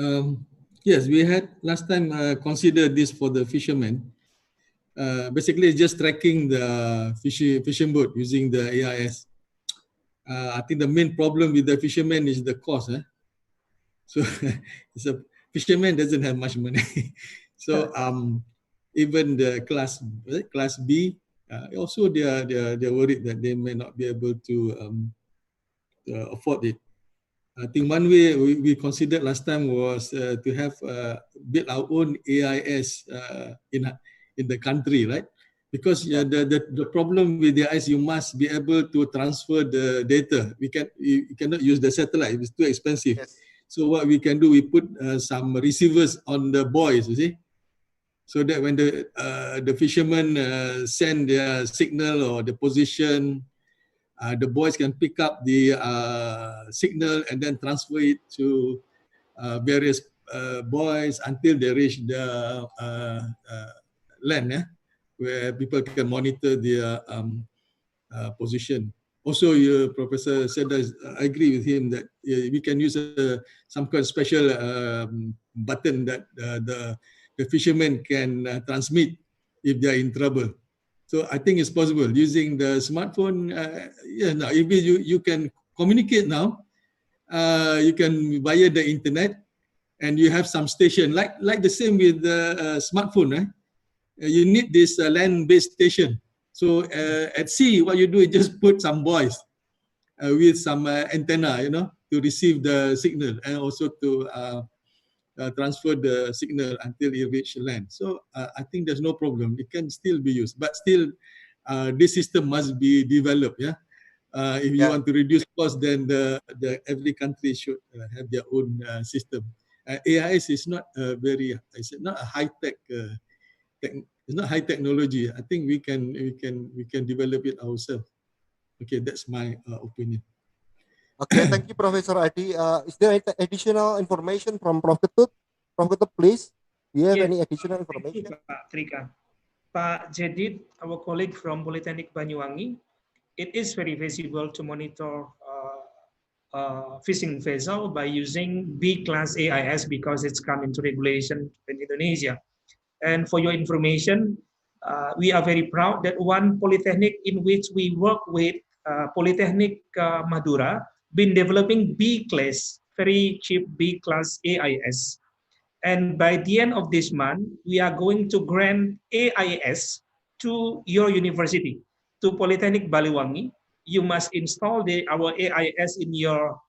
Yes, we had last time considered this for the fishermen. Basically, it's just tracking the fishing boat using the AIS. I think the main problem with the fishermen is the cost. So fisherman doesn't have much money. So even the class B, also they're worried that they may not be able to afford it. I think one way we considered last time was to have build our own AIS in the country, right? Because the problem with the AIS, you must be able to transfer the data. You cannot use the satellite; it's too expensive. Yes. So what we can do, we put some receivers on the buoys, you see, so that when the fishermen send their signal or the position, the boys can pick up the signal and then transfer it to various buoys until they reach the land, where people can monitor their position. Also, Professor said, I agree with him that we can use some kind of special button that the fishermen can transmit if they are in trouble. So I think it's possible using the smartphone. Now if you can communicate now, you can via the internet, and you have some station like the same with the smartphone. You need this land-based station. So at sea, what you do is just put some buoys with some antenna, to receive the signal and also to transfer the signal until it reaches land. So I think there's no problem. It can still be used, but still this system must be developed. If you want to reduce cost, then every country should have their own system. AIS is not it's not a high tech. It's not high technology. I think we can develop it ourselves. Okay, that's my opinion. Okay, thank you, Professor Adi. Is there any additional information from Prof. Ketut? Prof. Ketut, please. Do you have any additional information? Thank you, Pak Trika. Pak Jedid, our colleague from Polytechnic Banyuwangi, it is very feasible to monitor fishing vessel by using B-class AIS because it's come into regulation in Indonesia. And for your information, we are very proud that one polytechnic in which we work with, Polytechnic Madura, been developing B-class, very cheap B-class AIS. And by the end of this month, we are going to grant AIS to your university, to Polytechnic Baliwangi. You must install our AIS in your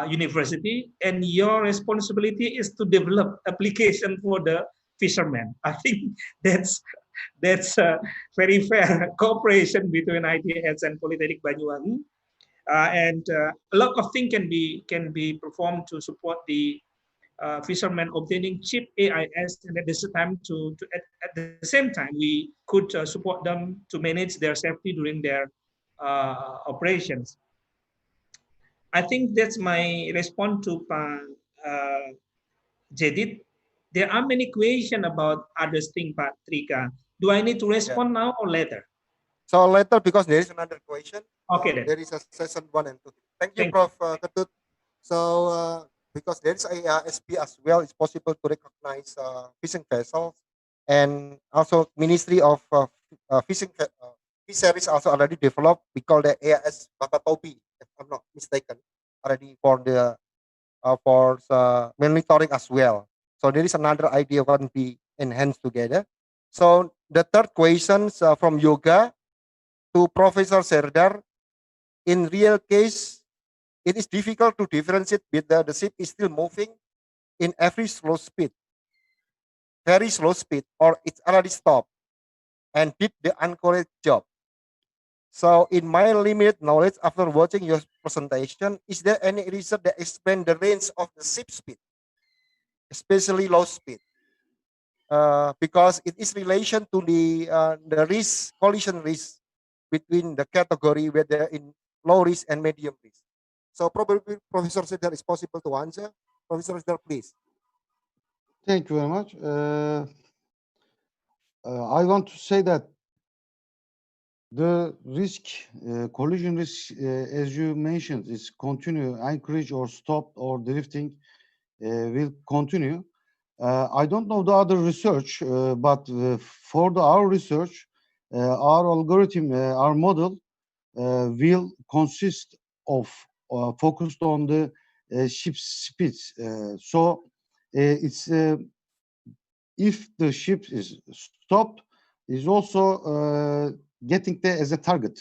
university, and your responsibility is to develop application for the fishermen. I think that's very fair cooperation between ITS and Polytechnic Banyuwangi, and a lot of things can be performed to support the fishermen obtaining cheap AIS, and at the same time we could support them to manage their safety during their operations. I think that's my response to Pak Jedid. There are many questions about other things, Pak Trika. Do I need to respond now or later? So later, because there is another question. Okay, then. There is a session 1 and 2. Thank you, Prof. Ketut. So because there is a SB as well, it's possible to recognize fishing vessels, and also Ministry of Fisheries also already developed. We call the AIS Bakatobi, if I'm not mistaken, already for the monitoring as well. So there is another idea can be enhanced together. So the third question from Yoga to Professor Serdar. In real case, it is difficult to differentiate whether the ship is still moving in every slow speed, very slow speed, or it's already stopped and did the uncorrect job. So in my limited knowledge after watching your presentation, is there any research that explains the range of the ship speed, especially low speed? Because it is relation to the risk, collision risk between the category whether in low risk and medium risk. So probably Professor Serdar is possible to answer. Professor Serdar, please. Thank you very much. I want to say that the risk, collision risk, as you mentioned, is continue, anchorage or stop or drifting will continue. I don't know the other research, but for our research, our algorithm, our model will consist of focused on the ship speeds. So it's if the ship is stopped, is also getting there as a target,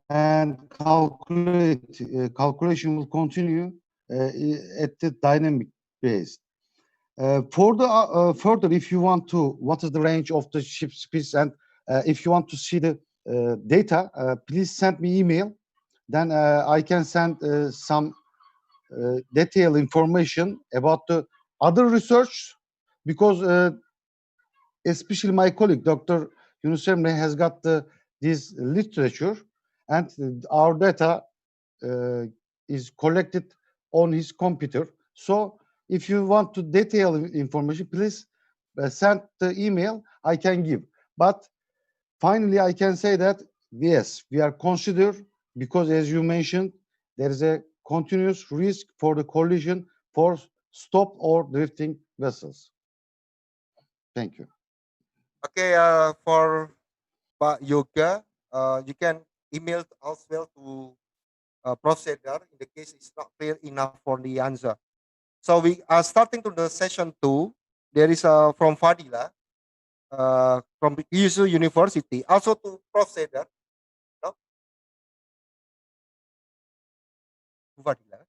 and calculation will continue at the dynamic base. For the further, if you want to, what is the range of the ship speeds, and if you want to see the data, please send me email. Then I can send some detailed information about the other research, because especially my colleague, Dr. Yunus Emre, has got this literature, and our data is collected on his computer. So if you want to detail information, please send the email, I can give. But finally, I can say that, yes, we are considered, because as you mentioned, there is a continuous risk for the collision for stop or drifting vessels. Thank you. Okay, for Pak Yoga, you can email as well to procedure in the case it's not clear enough for the answer. So we are starting to the session 2. There is from Fadila, from USU University, also to procedure. No? Fadila.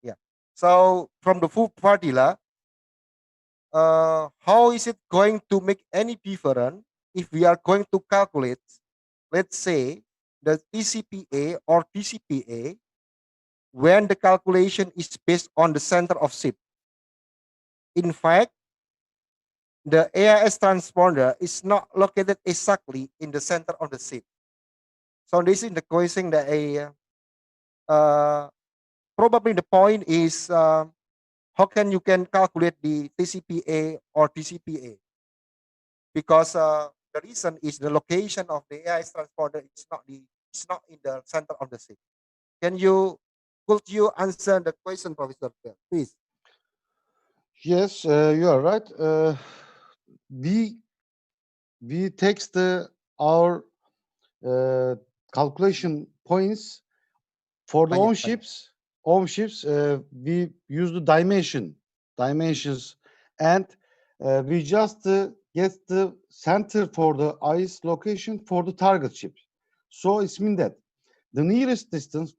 Yeah. So from the Fadila, how is it going to make any difference if we are going to calculate, let's say, the TCPA or TCPA when the calculation is based on the center of ship? In fact, the AIS transponder is not located exactly in the center of the ship. So this is the question that probably the point is how can you calculate the TCPA or TCPA? Because the reason is the location of the AIS transponder is not in the center of the ship. Could you answer the question, Professor? Please. Yes, you are right. We text our calculation points for the own ships. We use the dimensions, and we just get the center for the ice location for the target ship. So it means that the nearest distance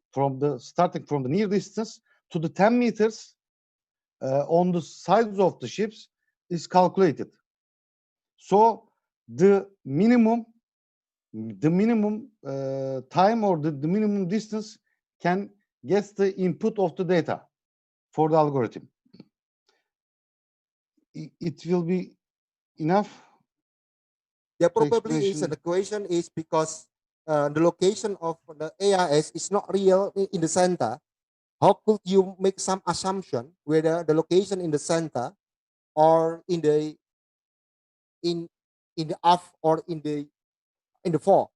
starting from the near distance to the 10 meters on the sides of the ships is calculated. So the minimum time or the minimum distance can get the input of the data for the algorithm. It will be enough. Yeah, probably is the question is because the location of the AIS is not real in the center. How could you make some assumption whether the location in the center or in the aft or in the fore?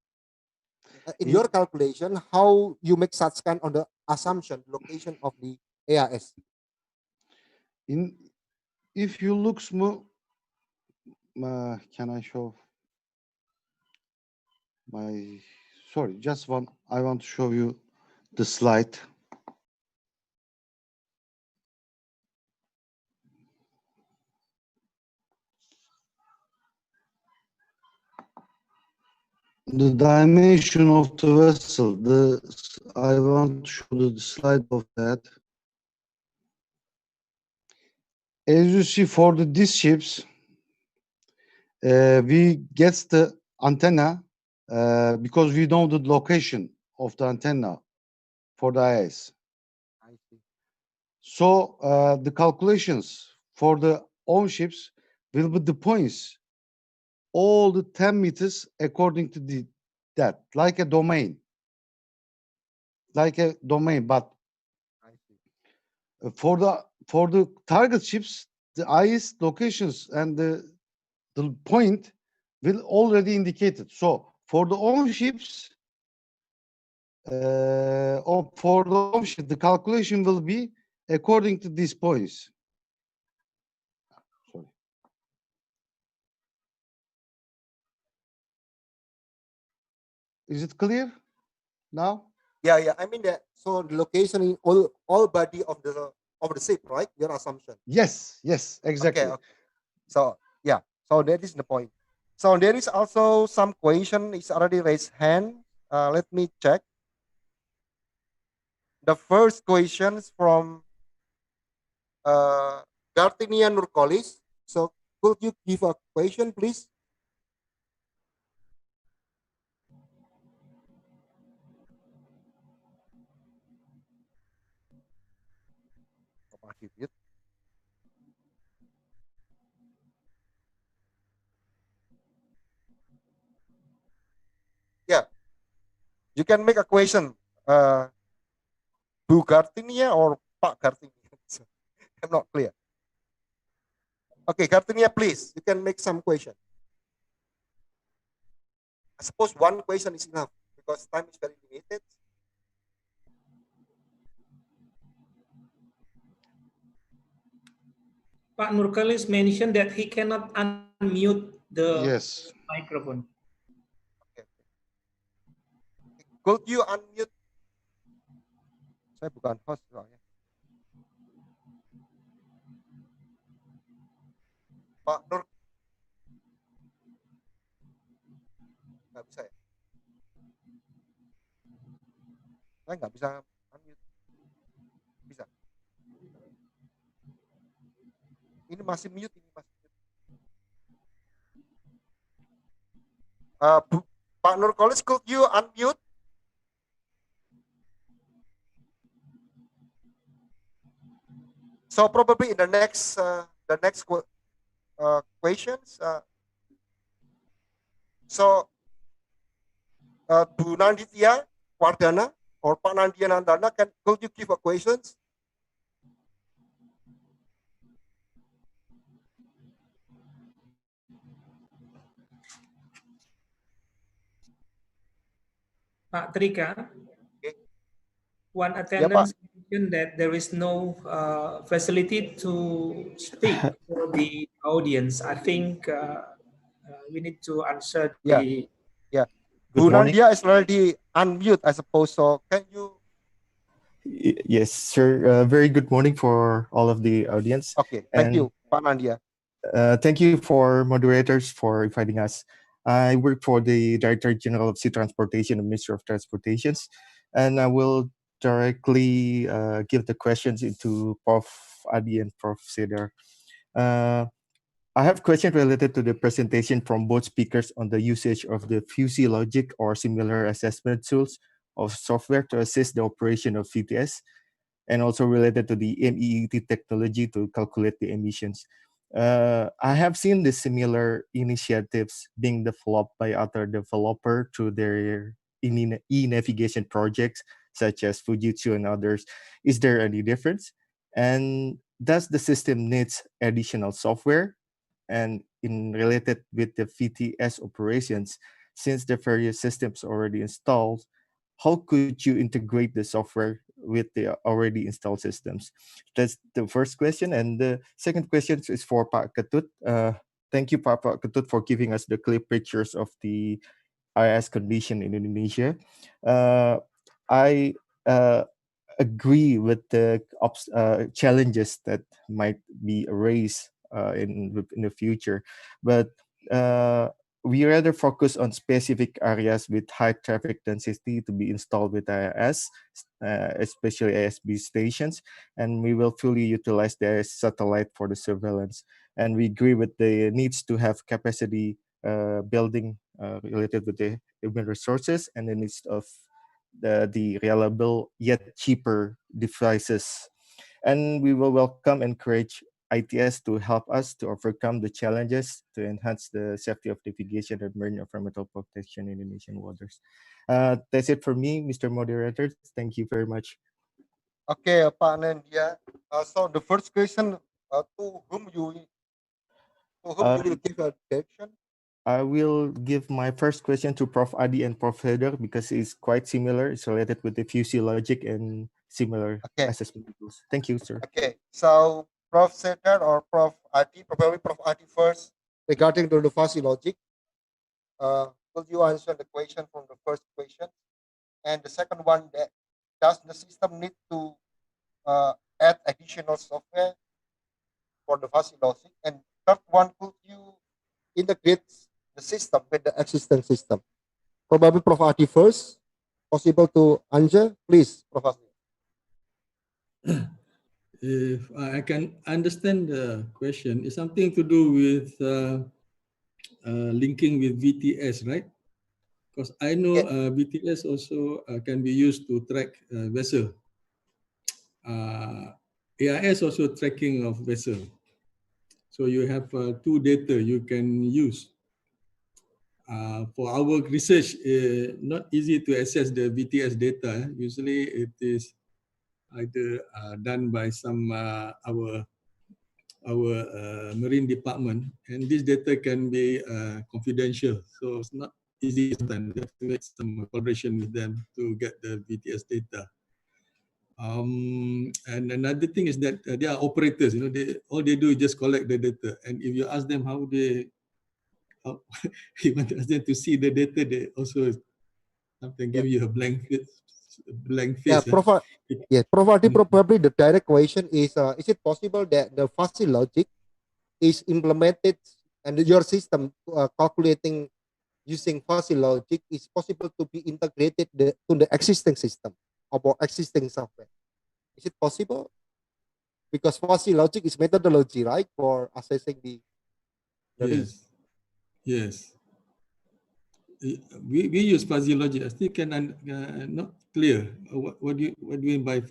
In your calculation, how you make such kind of the assumption location of the AIS? If you look smooth, can I show my? Sorry, just one. I want to show you the slide. The dimension of the vessel. I want to show the slide of that. As you see, for these ships, we get the antenna because we know the location of the antenna for the IS. I see. So the calculations for the own ships will be the points, all the 10 meters according to that, like a domain. But I see. For the target ships, the IS locations and the point will already indicated. So for the own ships, the calculation will be according to these points. Sorry. Is it clear now? Yeah. I mean that. So the location in all body of the ship, right? Your assumption. Yes, exactly. Okay. So yeah. So that is the point. So there is also some question. It's already raised hand. Let me check. the first questions from Gartinia Nurkolis. So could you give a question, please? Yeah, you can make a question, Bu Gartinia or Pak Gartinia. I'm not clear. Okay, Gartinia, please, you can make some question. I suppose one question is enough because time is very limited. Pak Nurkalis mentioned that he cannot unmute the Yes. microphone. Okay. Could you unmute? Saya bukan host soalnya. Pak Nur, nggak bisa ya? Saya nggak bisa unmute. Bisa? Ini masih mute, ini masih mute. Pak Nurkolis, could you unmute? So probably in the next questions. Bu Nanditya Wardana or Pak Nandia Nandana, could you give a questions? Pak Trika, Okay. one attendance mentioned that there is no facility to speak for the audience. I think we need to answer the. Yeah. Good Bu morning. Nandia is already unmute, I suppose. So can you? Yes, sir. Very good morning for all of the audience. Okay, thank you, Pak Nandia. Thank you for moderators for inviting us. I work for the Director General of Sea Transportation and Ministry of Transportations, and I will directly give the questions into Prof. Adi and Prof. Cedar. I have questions related to the presentation from both speakers on the usage of the PUI logic or similar assessment tools of software to assist the operation of VTS, and also related to the MEET technology to calculate the emissions. I have seen the similar initiatives being developed by other developers through their e-navigation projects, such as Fujitsu and others. Is there any difference? And does the system needs additional software? And in related with the VTS operations, since the various systems already installed, how could you integrate the software with the already installed systems? That's the first question. And the second question is for Pak Ketut. Thank you, Pak Ketut, for giving us the clear pictures of the IS condition in Indonesia. I agree with the challenges that might be raised in the future, but we rather focus on specific areas with high traffic density to be installed with IIS, especially ASB stations, and we will fully utilize the satellite for the surveillance. And we agree with the needs to have capacity building related with the human resources and the needs of the reliable yet cheaper devices. And we will welcome and encourage ITS to help us to overcome the challenges to enhance the safety of navigation and marine environmental protection in Indonesian waters. That's it for me, Mr. Moderator. Thank you very much. Okay, Pak Nandia. So the first question, to whom you will give a direction? I will give my first question to Prof. Adi and Prof. Heder because it's quite similar. It's related with the PUI logic and similar assessment tools. Thank you, sir. Okay, so Prof. Heder or Prof. Adi, probably Prof. Adi first regarding the PUI logic. Will you answer the question from the first question? And the second one, that does the system need to add additional software for the PUI logic? And third one, could you integrate the system with the existing system? Probably Prof. Adi first, possible to answer, please, Prof. Adi. If I can understand the question, it's something to do with linking with VTS, right? Because I know VTS also can be used to track vessel. AIS also tracking of vessel. So you have two data you can use. For our research, not easy to access the VTS data. Usually it is either done by some our marine department, and this data can be confidential. So it's not easy sometimes. You have to make some collaboration with them to get the VTS data. And another thing is that they are operators. You know, all they do is just collect the data. And if you ask them how you want to ask them to see the data, they also sometimes give you a blank face. Probably the direct question is it possible that the fuzzy logic is implemented and your system calculating using fuzzy logic is possible to be integrated to the existing system or existing software? Is it possible? Because fuzzy logic is methodology, right, for assessing the risk. Yes. We use fuzzy logic. I still not clear. What do you mean by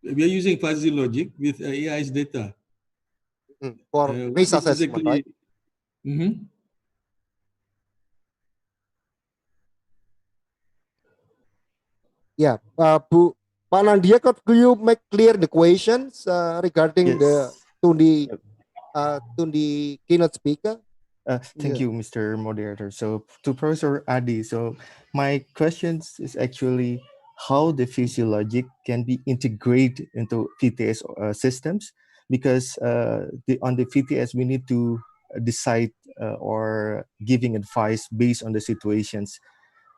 we are using fuzzy logic with AI's data for risk assessment, right? Yeah, Bu Panandia, could you make clear the questions regarding the to the keynote speaker? Thank you, Mr. Moderator. So to Professor Adi, so my questions is actually how the physiologic can be integrated into VTS systems, because on the VTS we need to decide or giving advice based on the situations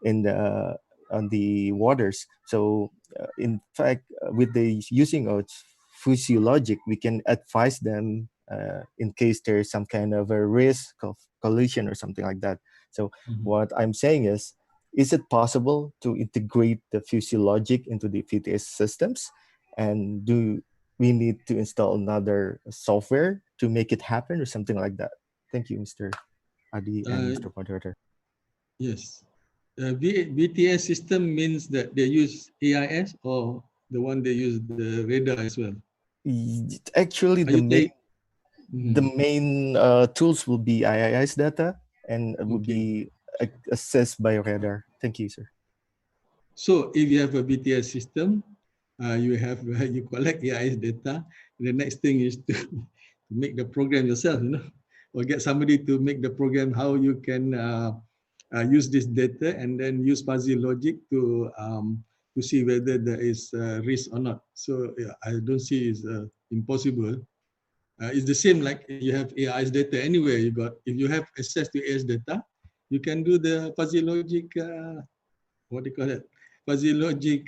in the on the waters. So in fact, with the using of physiologic, we can advise them in case there is some kind of a risk of collision or something like that. So what I'm saying is it possible to integrate the physiologic into the VTS systems? And do we need to install another software to make it happen or something like that? Thank you, Mr. Adi and Mr. Moderator. Yes. VTS system means that they use AIS or the one they use the radar as well? Actually, the main tools will be IIS data and will be assessed by radar. Thank you, sir. So if you have a VTS system, you collect AIS data. The next thing is to make the program yourself, or get somebody to make the program how you can use this data and then use fuzzy logic to see whether there is risk or not. So I don't see it's impossible. It's the same like you have AIS data anywhere. If you have access to AIS data, you can do the fuzzy logic. What do you call it? Fuzzy logic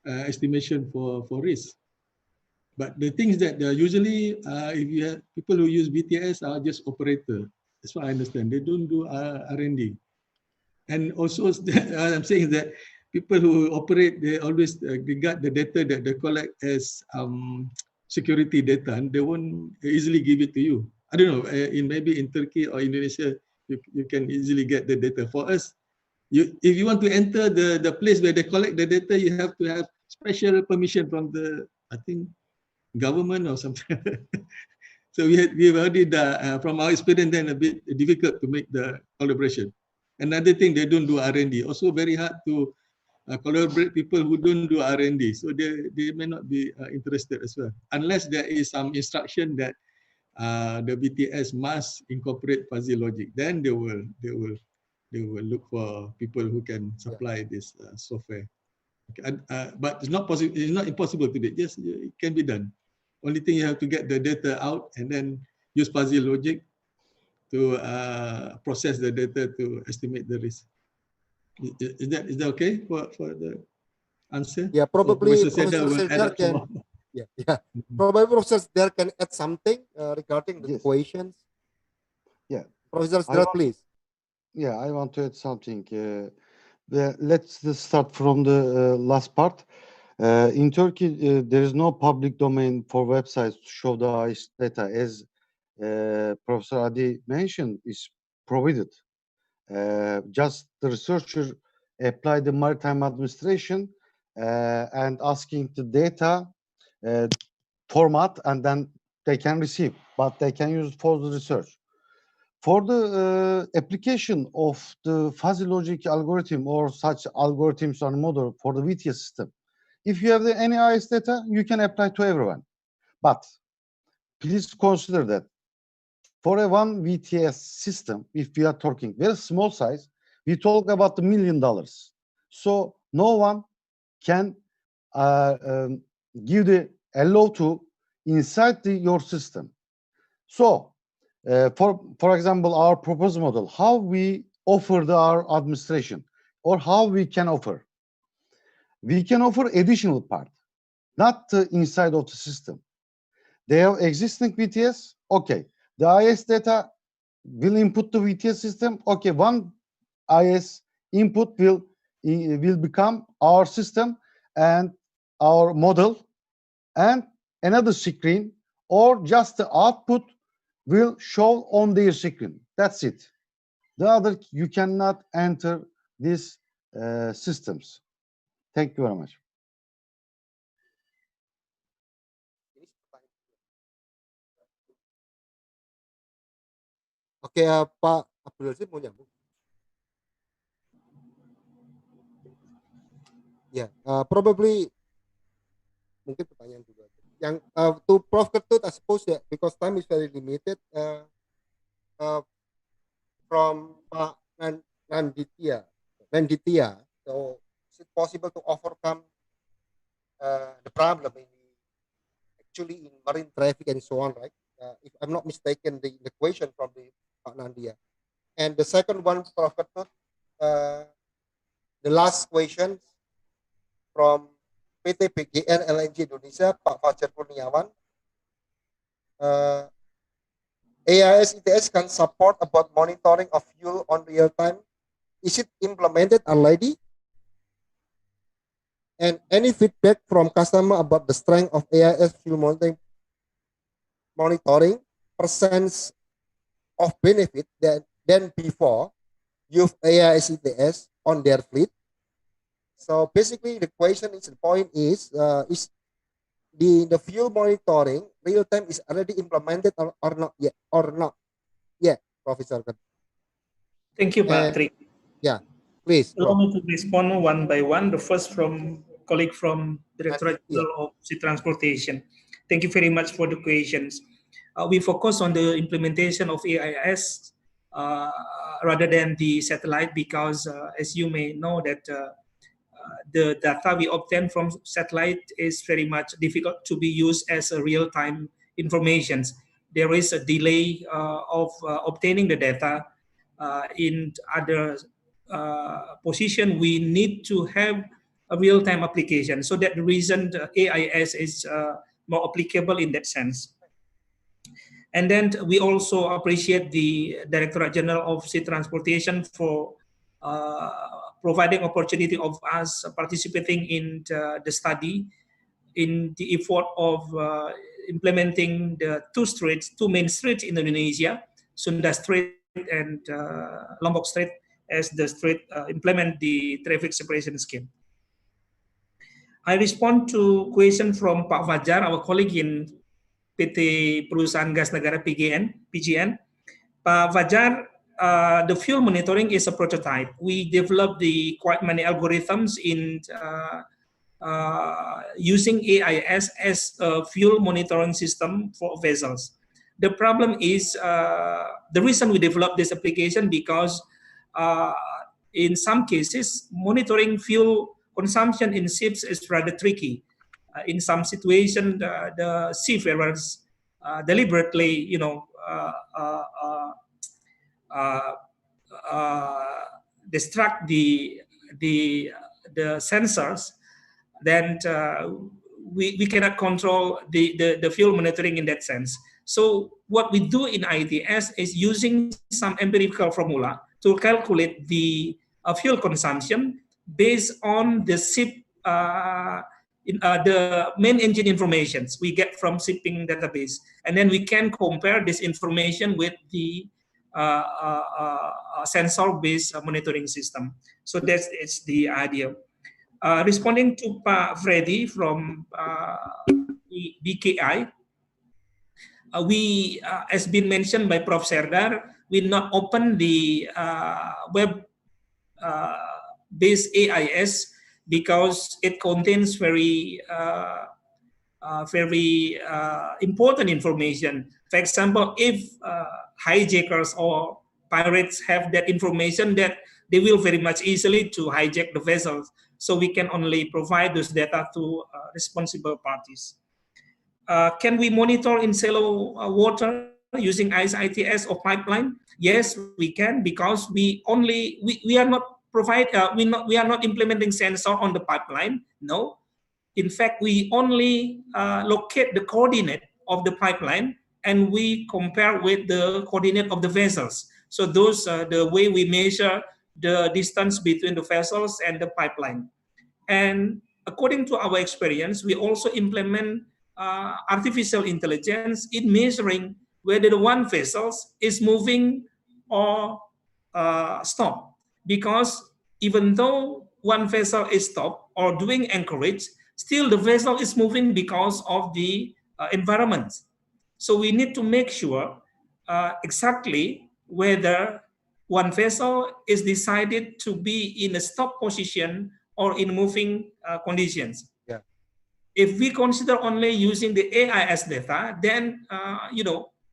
estimation for risk. But the things that usually, if you have people who use VTS are just operator. That's what I understand. They don't do R&D. And also, I'm saying that people who operate, they always regard the data that they collect as security data, and they won't easily give it to you. I don't know, maybe in Turkey or Indonesia, you can easily get the data. For us, if you want to enter the place where they collect the data, you have to have special permission from the, I think, government or something. So we've already from our experience then a bit difficult to make the collaboration. Another thing, they don't do R&D. Also very hard to collaborate people who don't do R&D. So they may not be interested as well, unless there is some instruction that the BTS must incorporate fuzzy logic. Then they will look for people who can supply this software. Okay. But it's not possible. It's not impossible to do. Yes, it can be done. Only thing, you have to get the data out and then use fuzzy logic to process the data to estimate the risk. Is that okay for the answer? Yeah, probably Professor Seda can. Yeah. Probably Professor Seda can add something regarding the questions. Yeah, Professor Seda, please. Yeah, I want to add something. Let's start from the last part. In Turkey, there is no public domain for websites to show the IS data, as Professor Adi mentioned, is provided. Just the researcher apply the maritime administration and asking the data format, and then they can receive, but they can use it for the research. For the application of the fuzzy logic algorithm or such algorithms or model for the VTS system, if you have any IS data, you can apply to everyone. But please consider that for a one VTS system, if we are talking very small size, we talk about the $1 million. So no one can give the allow to inside your system. So for example, our proposed model, how we offer our administration, or how we can offer. We can offer additional part, not the inside of the system. They have existing VTS, okay. The IS data will input the VTS system, okay. One IS input will become our system and our model, and another screen, or just the output will show on their screen. That's it. The other, you cannot enter these systems. Thank you very much. Oke, Pak Abdul Aziz mau nyambung? Ya, probably mungkin pertanyaan juga. Yang to Prof Ketut, I suppose that because time is very limited, from Pak Nanditya, so is it possible to overcome the problem actually in marine traffic and so on, right? If I'm not mistaken, the question from the Pak Nandia. And the second one, Prof Ketut, the last question from PT PGN LNG Indonesia, Pak Fajar Kurniawan. AIS ITS can support about monitoring of fuel on real time. Is it implemented already? And any feedback from customer about the strength of AIS fuel monitoring, percents of benefit than before use AIS ITS on their fleet? So basically, the question is, the point is the fuel monitoring real time is already implemented or not yet? Professor. Thank you, Patrick. Yeah, please. Allow me to respond one by one. The first from colleague from Directorate General of Sea Transportation. Thank you very much for the questions. We focus on the implementation of AIS rather than the satellite because, as you may know, that the data we obtain from satellite is very much difficult to be used as a real-time information. There is a delay of obtaining the data. In other position, we need to have a real-time application. So that the reason the AIS is more applicable in that sense. And then we also appreciate the Directorate General of Sea Transportation for providing opportunity of us participating in the study in the effort of implementing the two main streets in Indonesia, Sunda Strait and Lombok Strait, as the strait implement the traffic separation scheme. I respond to question from Pak Fajar, our colleague in PT Perusahaan Gas Negara PGN. Pak Fajar, the fuel monitoring is a prototype. We developed the quite many algorithms in using AIS as a fuel monitoring system for vessels. The problem is the reason we developed this application because in some cases monitoring fuel consumption in ships is rather tricky. In some situations, the seafarers deliberately, distract the sensors. Then we cannot control the fuel monitoring in that sense. So what we do in ITS is using some empirical formula to calculate the fuel consumption based on the ship the main engine informations we get from shipping database, and then we can compare this information with the sensor-based monitoring system. So that's it's the idea. Responding to Pak Freddy from BKI, we, as been mentioned by Prof. Serdar, we not open the web based AIS because it contains very important information. For example, if hijackers or pirates have that information, that they will very much easily to hijack the vessels. So we can only provide those data to responsible parties. Can we monitor in shallow water using ICITS or pipeline? Yes, we can, because we are not we are not implementing sensor on the pipeline. No, in fact, we only locate the coordinate of the pipeline and we compare with the coordinate of the vessels. So those are the way we measure the distance between the vessels and the pipeline. And according to our experience, we also implement artificial intelligence in measuring whether the one vessel is moving or stop. Because even though one vessel is stopped or doing anchorage, still the vessel is moving because of the environment. So we need to make sure exactly whether one vessel is decided to be in a stop position or in moving conditions. Yeah. If we consider only using the AIS data, then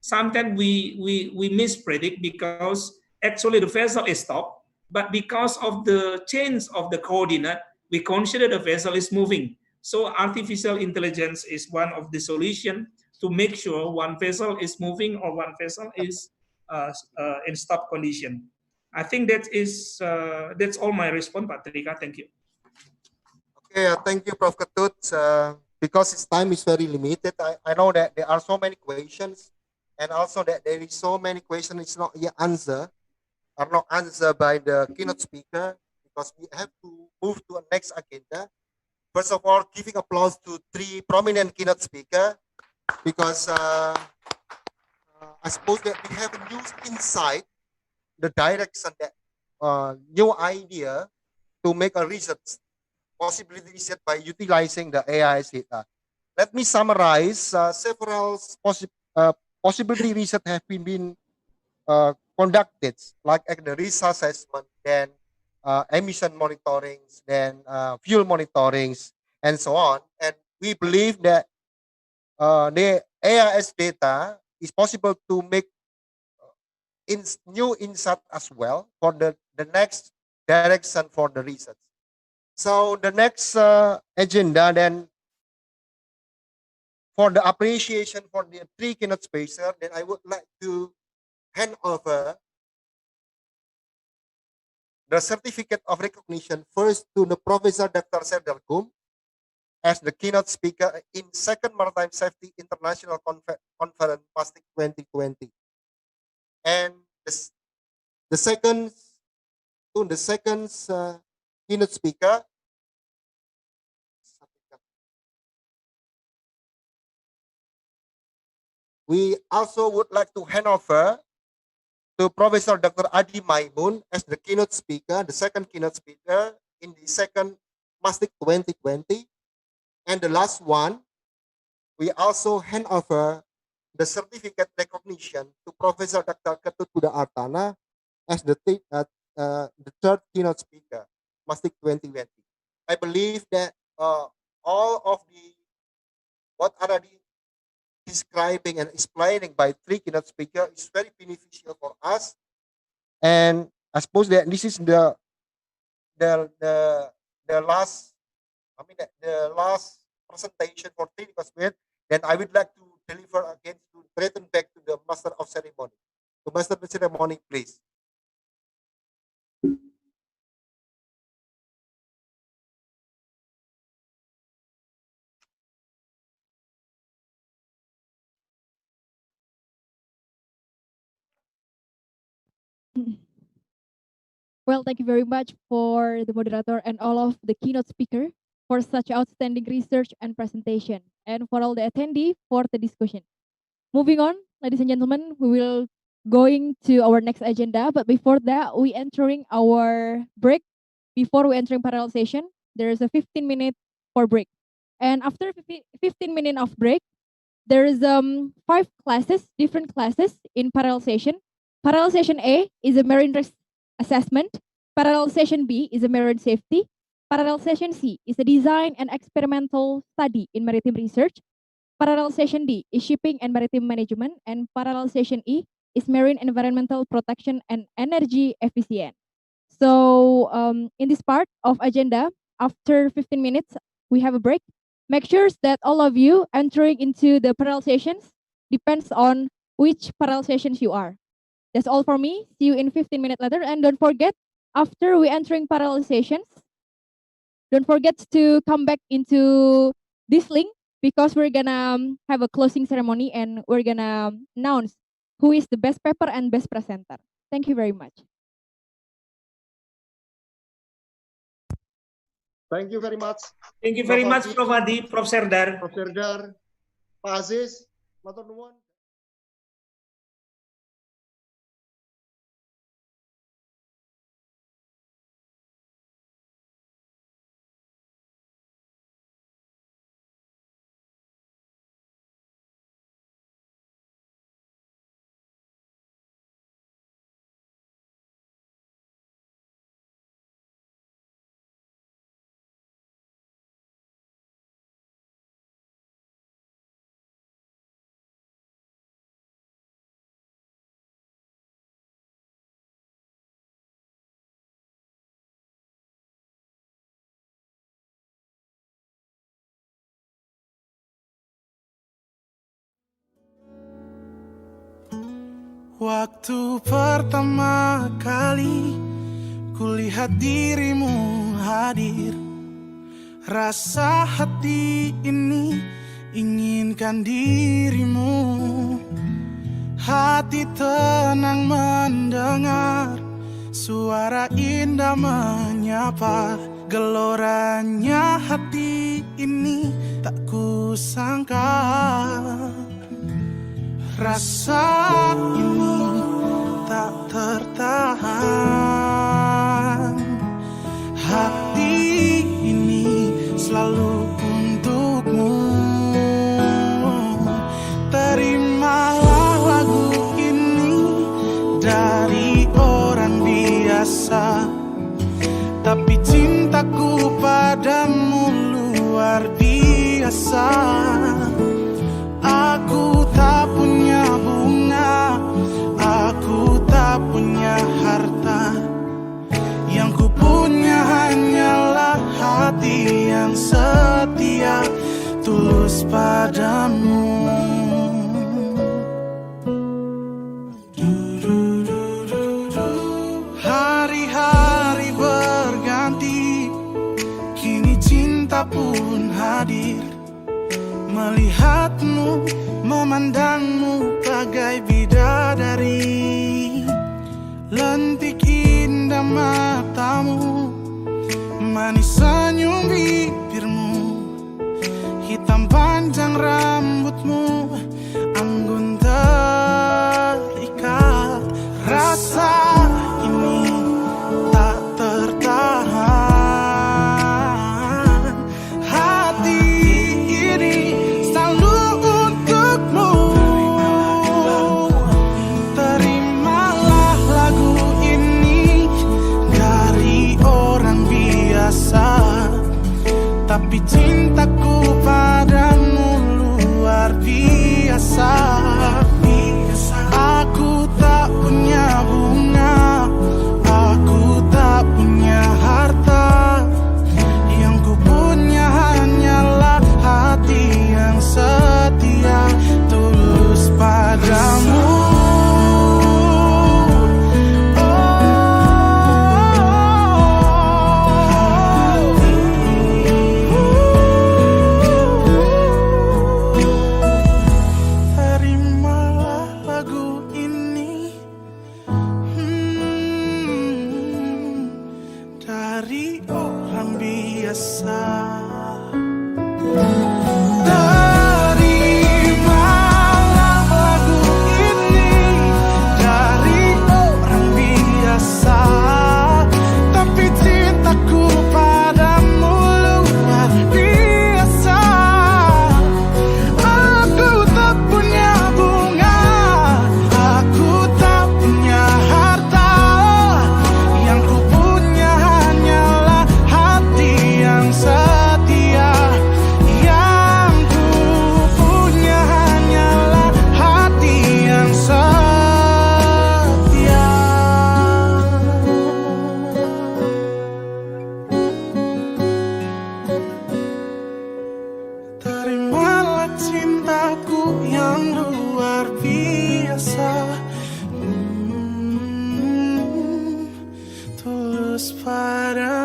sometimes we mispredict, because actually the vessel is stopped, but because of the change of the coordinate, we consider the vessel is moving. So artificial intelligence is one of the solution to make sure one vessel is moving or one vessel is in stop condition. I think that's all my response, Pak Trika. Thank you. Okay, thank you, Prof. Ketut. Because its time is very limited, I know that there are so many questions, and also that there is so many questions it's not yet answered, are not answered by the keynote speaker, because we have to move to a next agenda. First of all, giving applause to 3 prominent keynote speakers, because I suppose that we have a new insight, the direction, that new idea to make a research, possibility research by utilizing the AI data. Let me summarize several possibility research have been conducted, like the risk assessment, then emission monitoring, then fuel monitoring, and so on. And we believe that the AIS data is possible to make new insight as well for the next direction for the research. So the next agenda then, for the appreciation for the 3 keynote speakers, then I would like to hand over the certificate of recognition first to the Professor Dr. Serdar Gum as the keynote speaker in second Maritime Safety International Conference MASTIC 2020. And the second keynote speaker, we also would like to hand over to Professor Dr. Adi Maimun as the keynote speaker, the second keynote speaker in the second MASTIC 2020. And the last one, we also hand over the certificate recognition to Professor Dr. Ketut Kuda Artana as the third keynote speaker, MASTIC 2020. I believe that all of what are describing and explaining by 3 keynote speakers is very beneficial for us. And I suppose that this is the last, the last presentation for 3 keynote speakers. Then I would like to deliver again, to return back to the Master of Ceremony. The Master of Ceremony, please. Well, thank you very much for the moderator and all of the keynote speaker for such outstanding research and presentation, and for all the attendees for the discussion. Moving on, ladies and gentlemen, we will going to our next agenda, but before that, we entering our break. Before we entering parallel session, there is a 15-minute for break. And after 15 minutes of break, there is 5 classes, different classes in parallel session. Parallel session A is a marine risk assessment. Parallel session B is a marine safety. Parallel session C is a design and experimental study in maritime research. Parallel session D is shipping and maritime management. And parallel session E is marine environmental protection and energy efficient. So in this part of agenda, after 15 minutes, we have a break. Make sure that all of you entering into the parallel sessions depends on which parallel sessions you are. That's all for me. See you in 15 minutes later. And don't forget, after we entering parallel sessions, don't forget to come back into this link because we're gonna have a closing ceremony and we're gonna announce who is the best paper and best presenter. Thank you very much. Thank you very much. Thank you very much, Prof. Adi, Prof. Serdar. Prof. Serdar, Pak Aziz, matur nuwun. Waktu pertama kali kulihat dirimu hadir, rasa hati ini inginkan dirimu. Hati tenang mendengar suara indah menyapa, geloranya hati ini tak kusangka. Rasa ini tak tertahan, hati ini selalu untukmu. Terimalah lagu ini dari orang biasa, tapi cintaku padamu luar biasa. Aku tak punya bunga, aku tak punya harta, yang ku punya hanyalah hati yang setia, tulus padamu. Hari-hari berganti, kini cinta pun hadir. Melihatmu, memandangmu bagai bidadari. Lentik indah matamu, manis senyum bibirmu, hitam panjang rambutmu, anggun terikat. Rasa ini tak tertahan, hati ini selalu untukmu. Terimalah lagu ini dari orang biasa, tapi cintaku padamu luar biasa. Aku tak punya bunga, aku tak punya harta, yang ku punya hanyalah hati yang setia, tulus padamu. Dari orang biasa. waspada.